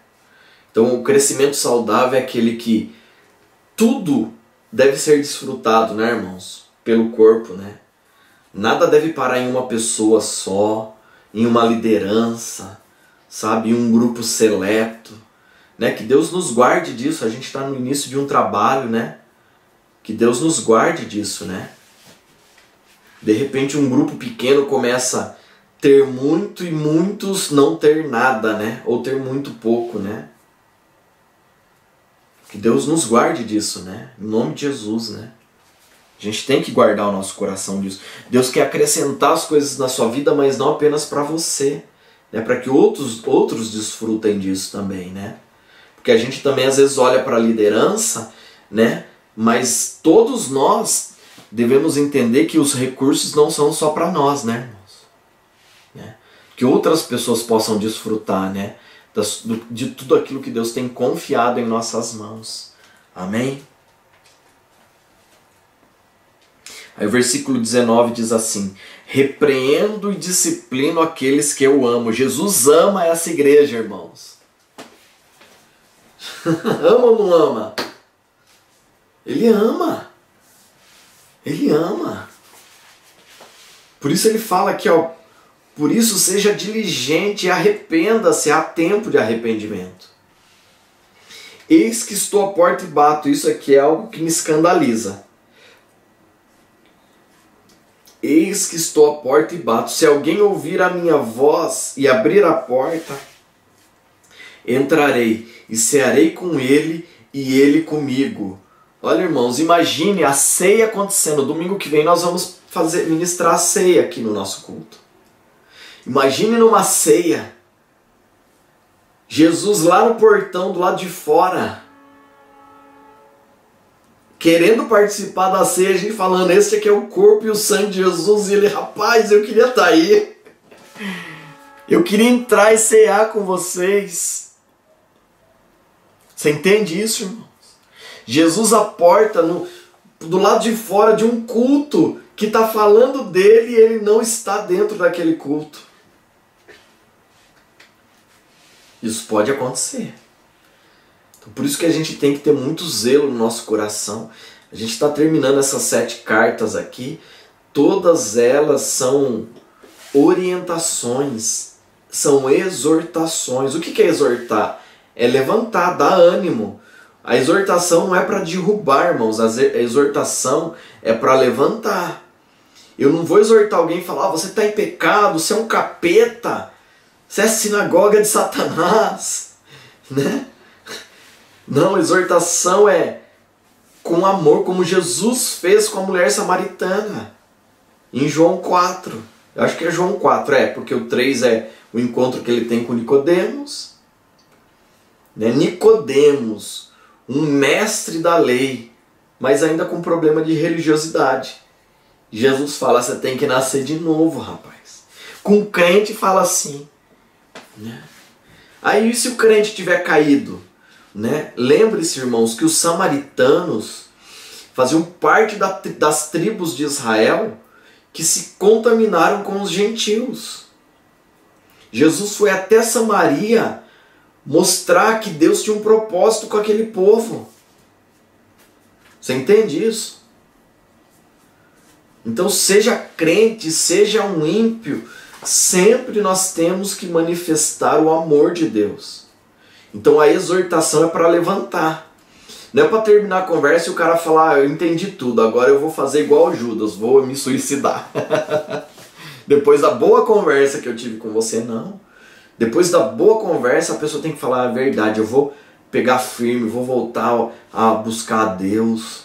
Então o crescimento saudável é aquele que tudo deve ser desfrutado, né, irmãos? Pelo corpo, né? Nada deve parar em uma pessoa só, em uma liderança, sabe? Em um grupo seleto, né? Que Deus nos guarde disso. A gente está no início de um trabalho, né? Que Deus nos guarde disso, né? De repente um grupo pequeno começa a ter muito e muitos não ter nada, né? Ou ter muito pouco, né? Que Deus nos guarde disso, né? Em nome de Jesus, né? A gente tem que guardar o nosso coração disso. Deus quer acrescentar as coisas na sua vida, mas não apenas para você, né? Para que outros desfrutem disso também, né? Porque a gente também às vezes olha para a liderança, né? Mas todos nós devemos entender que os recursos não são só para nós, né, irmãos? Né? Que outras pessoas possam desfrutar, né? De tudo aquilo que Deus tem confiado em nossas mãos. Amém? Aí o versículo 19 diz assim: repreendo e disciplino aqueles que eu amo. Jesus ama essa igreja, irmãos. Ama ou não ama? Ele ama. Ele ama. Por isso ele fala aqui, ó, por isso seja diligente e arrependa-se, há tempo de arrependimento. Eis que estou à porta e bato. Isso aqui é algo que me escandaliza. Eis que estou à porta e bato. Se alguém ouvir a minha voz e abrir a porta, entrarei e cearei com ele e ele comigo. Olha, irmãos, imagine a ceia acontecendo. Domingo que vem nós vamos ministrar a ceia aqui no nosso culto. Imagine numa ceia, Jesus lá no portão do lado de fora, querendo participar da ceia, a gente falando, esse aqui é o corpo e o sangue de Jesus, e ele, rapaz, eu queria estar aí. Eu queria entrar e cear com vocês. Você entende isso, irmãos? Jesus à porta, do lado de fora de um culto que está falando dele e ele não está dentro daquele culto. Isso pode acontecer. Então, por isso que a gente tem que ter muito zelo no nosso coração. A gente está terminando essas 7 cartas aqui. Todas elas são orientações, são exortações. O que é exortar? É levantar, dar ânimo. A exortação não é para derrubar, irmãos. A exortação é para levantar. Eu não vou exortar alguém e falar, você está em pecado, você é um capeta, você é sinagoga de Satanás, né? Não, exortação é com amor, como Jesus fez com a mulher samaritana. Em João 4. Eu acho que é João 4, porque o 3 é o encontro que ele tem com Nicodemos. Né? Nicodemos, um mestre da lei, mas ainda com problema de religiosidade. Jesus fala, você tem que nascer de novo, rapaz. Com o crente fala assim. Né? Aí se o crente tiver caído, né? Lembre-se, irmãos, que os samaritanos faziam parte das tribos de Israel que se contaminaram com os gentios. Jesus foi até Samaria mostrar que Deus tinha um propósito com aquele povo. Você entende isso? Então seja crente, seja um ímpio, Sempre nós temos que manifestar o amor de Deus. Então a exortação é para levantar. Não é para terminar a conversa e o cara falar, eu entendi tudo, agora eu vou fazer igual o Judas, vou me suicidar. Depois da boa conversa que eu tive com você, não. Depois da boa conversa a pessoa tem que falar a verdade, eu vou pegar firme, vou voltar a buscar a Deus.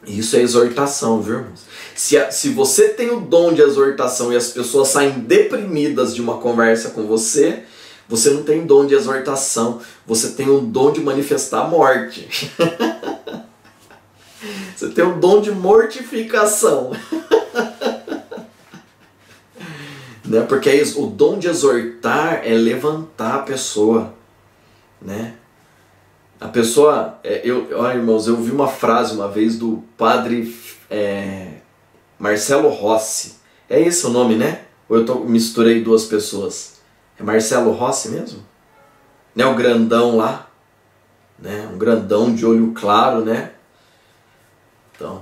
Isso é exortação, viu, irmãos? Se você tem o dom de exortação e as pessoas saem deprimidas de uma conversa com você, você não tem dom de exortação, você tem o dom de manifestar a morte. Você tem o dom de mortificação. Né? Porque o dom de exortar é levantar a pessoa, né? A pessoa, olha, irmãos, eu vi uma frase uma vez do padre Marcelo Rossi. É esse o nome, né? Ou eu misturei duas pessoas? É Marcelo Rossi mesmo? Né? O grandão lá, né? Um grandão de olho claro, né? Então,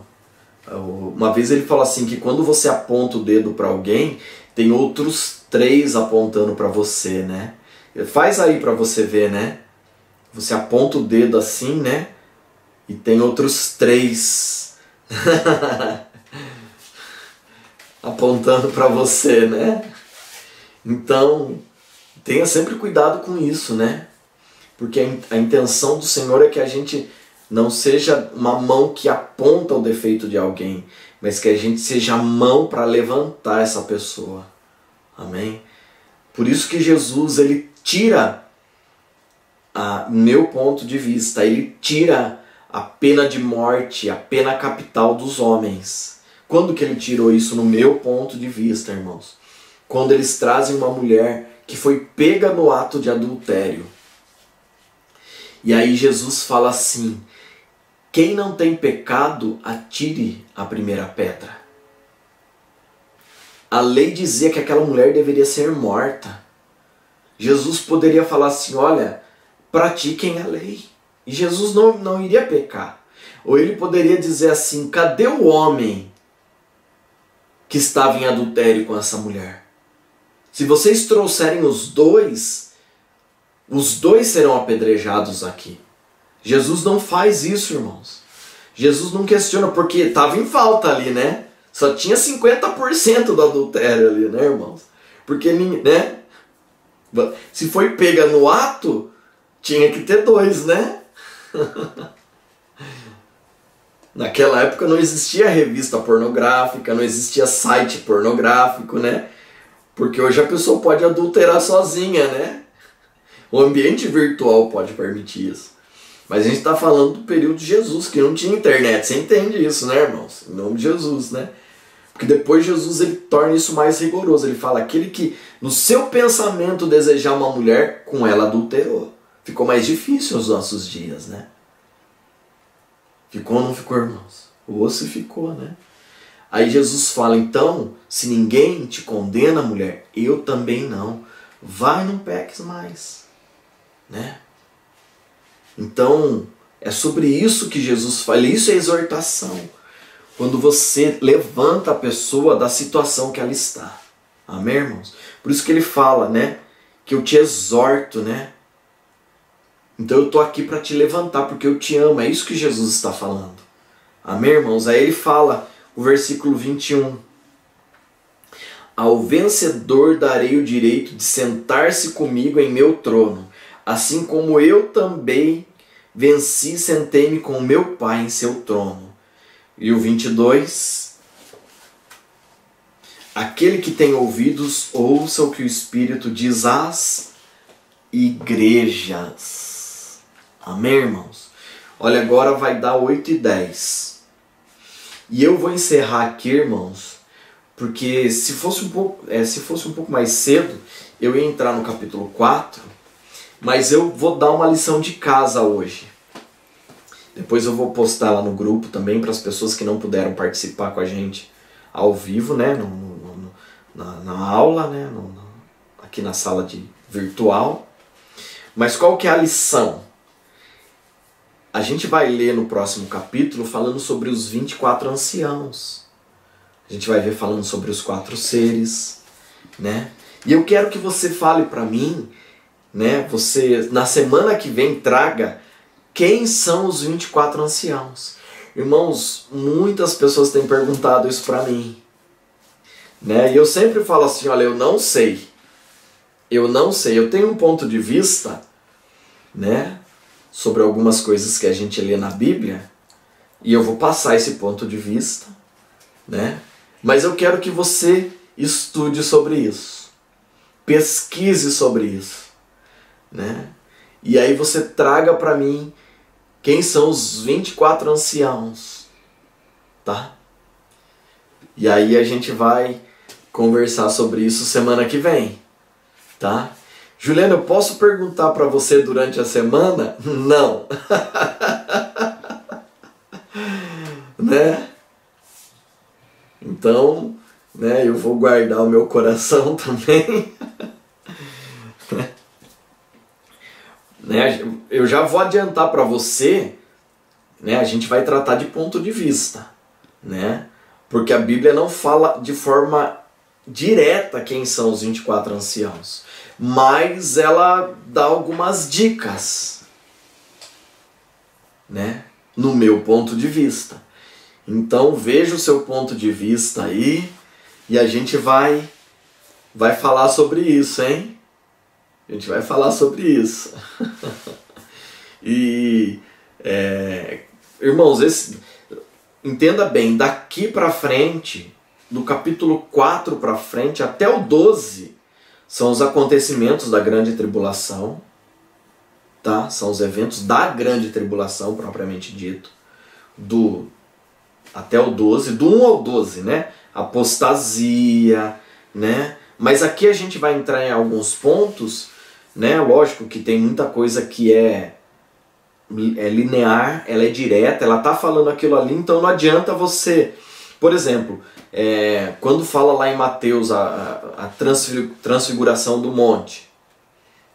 uma vez ele falou assim que quando você aponta o dedo para alguém, tem outros 3 apontando para você, né? Faz aí para você ver, né? Você aponta o dedo assim, né? E tem outros 3 apontando para você, né? Então, tenha sempre cuidado com isso, né? Porque a intenção do Senhor é que a gente não seja uma mão que aponta o defeito de alguém, mas que a gente seja a mão para levantar essa pessoa. Amém? Por isso que Jesus, ele tira, meu ponto de vista, ele tira a pena de morte, a pena capital dos homens. Quando que ele tirou isso no meu ponto de vista, irmãos? Quando eles trazem uma mulher que foi pega no ato de adultério. E aí Jesus fala assim, quem não tem pecado, atire a primeira pedra. A lei dizia que aquela mulher deveria ser morta. Jesus poderia falar assim, olha, pratiquem a lei. E Jesus não iria pecar. Ou ele poderia dizer assim, cadê o homem que estava em adultério com essa mulher? Se vocês trouxerem os dois serão apedrejados aqui. Jesus não faz isso, irmãos. Jesus não questiona, porque estava em falta ali, né? Só tinha 50% do adultério ali, né, irmãos? Porque, né? Se foi pega no ato, tinha que ter 2, né? Naquela época não existia revista pornográfica, não existia site pornográfico, né? Porque hoje a pessoa pode adulterar sozinha, né? O ambiente virtual pode permitir isso. Mas a gente está falando do período de Jesus, que não tinha internet. Você entende isso, né, irmãos? Em nome de Jesus, né? Porque depois Jesus ele torna isso mais rigoroso. Ele fala, aquele que no seu pensamento desejar uma mulher, com ela adulterou. Ficou mais difícil os nossos dias, né? Ficou ou não ficou, irmãos? Ou se ficou, né? Aí Jesus fala, então, se ninguém te condena, mulher, eu também não. Vai, não peques mais, né? Então, é sobre isso que Jesus fala. Isso é exortação. Quando você levanta a pessoa da situação que ela está. Amém, irmãos? Por isso que ele fala, né? Que eu te exorto, né? Então eu estou aqui para te levantar, porque eu te amo. É isso que Jesus está falando. Amém, irmãos? Aí ele fala, o versículo 21. Ao vencedor darei o direito de sentar-se comigo em meu trono, assim como eu também venci e sentei-me com o meu Pai em seu trono. E o 22. Aquele que tem ouvidos, ouça o que o Espírito diz às igrejas. Amém, irmãos? Olha, agora vai dar 8:10. E eu vou encerrar aqui, irmãos, porque se fosse um pouco mais cedo, eu ia entrar no capítulo 4, mas eu vou dar uma lição de casa hoje. Depois eu vou postar lá no grupo também para as pessoas que não puderam participar com a gente ao vivo, né, na aula, né, aqui na sala virtual. Mas qual que é a lição? A gente vai ler no próximo capítulo falando sobre os 24 anciãos. A gente vai ver falando sobre os 4 seres. né? E eu quero que você fale para mim, né? Você, na semana que vem, traga quem são os 24 anciãos. Irmãos, muitas pessoas têm perguntado isso para mim, né? E eu sempre falo assim, olha, eu não sei. Eu não sei. Eu tenho um ponto de vista, né, sobre algumas coisas que a gente lê na Bíblia, e eu vou passar esse ponto de vista, né? Mas eu quero que você estude sobre isso. Pesquise sobre isso, né? E aí você traga para mim quem são os 24 anciãos, tá? E aí a gente vai conversar sobre isso semana que vem, tá? Juliana, eu posso perguntar para você durante a semana? Não. Né? Então, né, eu vou guardar o meu coração também. Né? Eu já vou adiantar para você, né, a gente vai tratar de ponto de vista, né? Porque a Bíblia não fala de forma direta quem são os 24 anciãos, mas ela dá algumas dicas, né, no meu ponto de vista. Então veja o seu ponto de vista aí e a gente vai falar sobre isso, hein? A gente vai falar sobre isso. E, irmãos, entenda bem, daqui para frente, do capítulo 4 para frente até o 12, são os acontecimentos da grande tribulação, tá? São os eventos da grande tribulação, propriamente dito, até o 12, do 1 ao 12, né? Apostasia, né? Mas aqui a gente vai entrar em alguns pontos, né? Lógico que tem muita coisa que é linear, ela é direta, ela tá falando aquilo ali, então não adianta você... Por exemplo, quando fala lá em Mateus a transfiguração do monte,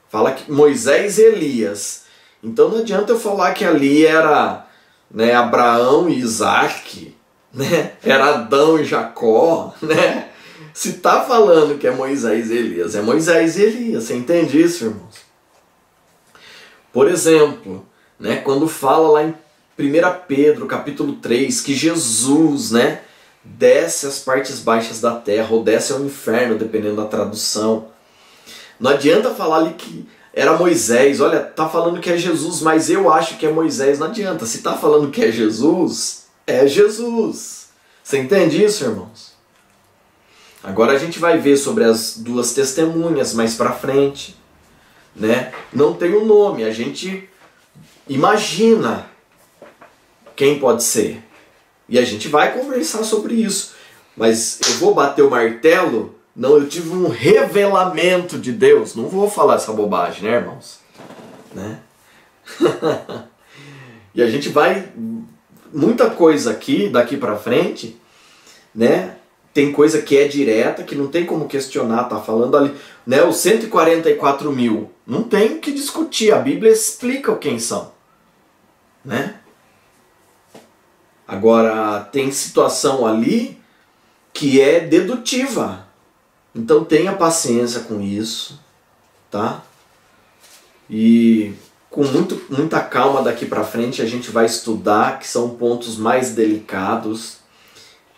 fala que Moisés e Elias. Então não adianta eu falar que ali era, né, Abraão e Isaac, né? Era Adão e Jacó, né? Se tá falando que é Moisés e Elias, é Moisés e Elias. Você entende isso, irmãos? Por exemplo, né, quando fala lá em 1 Pedro, capítulo 3, que Jesus, né, desce às partes baixas da terra, ou desce ao inferno, dependendo da tradução. Não adianta falar ali que era Moisés. Olha, tá falando que é Jesus, mas eu acho que é Moisés. Não adianta. Se tá falando que é Jesus, é Jesus. Você entende isso, irmãos? Agora a gente vai ver sobre as duas testemunhas mais pra frente, né? Não tem um nome, a gente imagina quem pode ser. E a gente vai conversar sobre isso. Mas eu vou bater o martelo? Não, eu tive um revelamento de Deus. Não vou falar essa bobagem, né, irmãos? Né? E a gente vai... Muita coisa aqui, daqui pra frente, né? Tem coisa que é direta, que não tem como questionar, tá falando ali, né? Os 144 mil. Não tem o que discutir, a Bíblia explica quem são, né? Agora, tem situação ali que é dedutiva. Então tenha paciência com isso, tá? E com muita calma daqui pra frente a gente vai estudar, que são pontos mais delicados.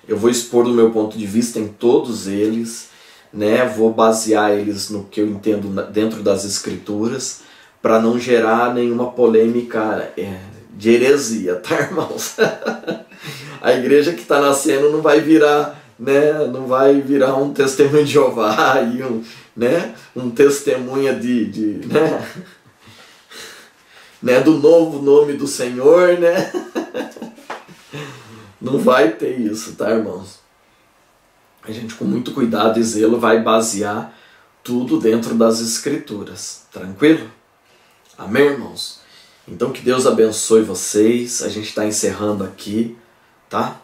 Eu vou expor o meu ponto de vista em todos eles, né? Vou basear eles no que eu entendo dentro das Escrituras, para não gerar nenhuma polêmica de heresia, tá, irmãos? A igreja que está nascendo não vai virar, né? Não vai virar um testemunho de Jeová e um testemunha né, do novo nome do Senhor, né? Não vai ter isso, tá, irmãos? A gente, com muito cuidado e zelo, vai basear tudo dentro das Escrituras. Tranquilo? Amém, irmãos? Então que Deus abençoe vocês. A gente está encerrando aqui, tá?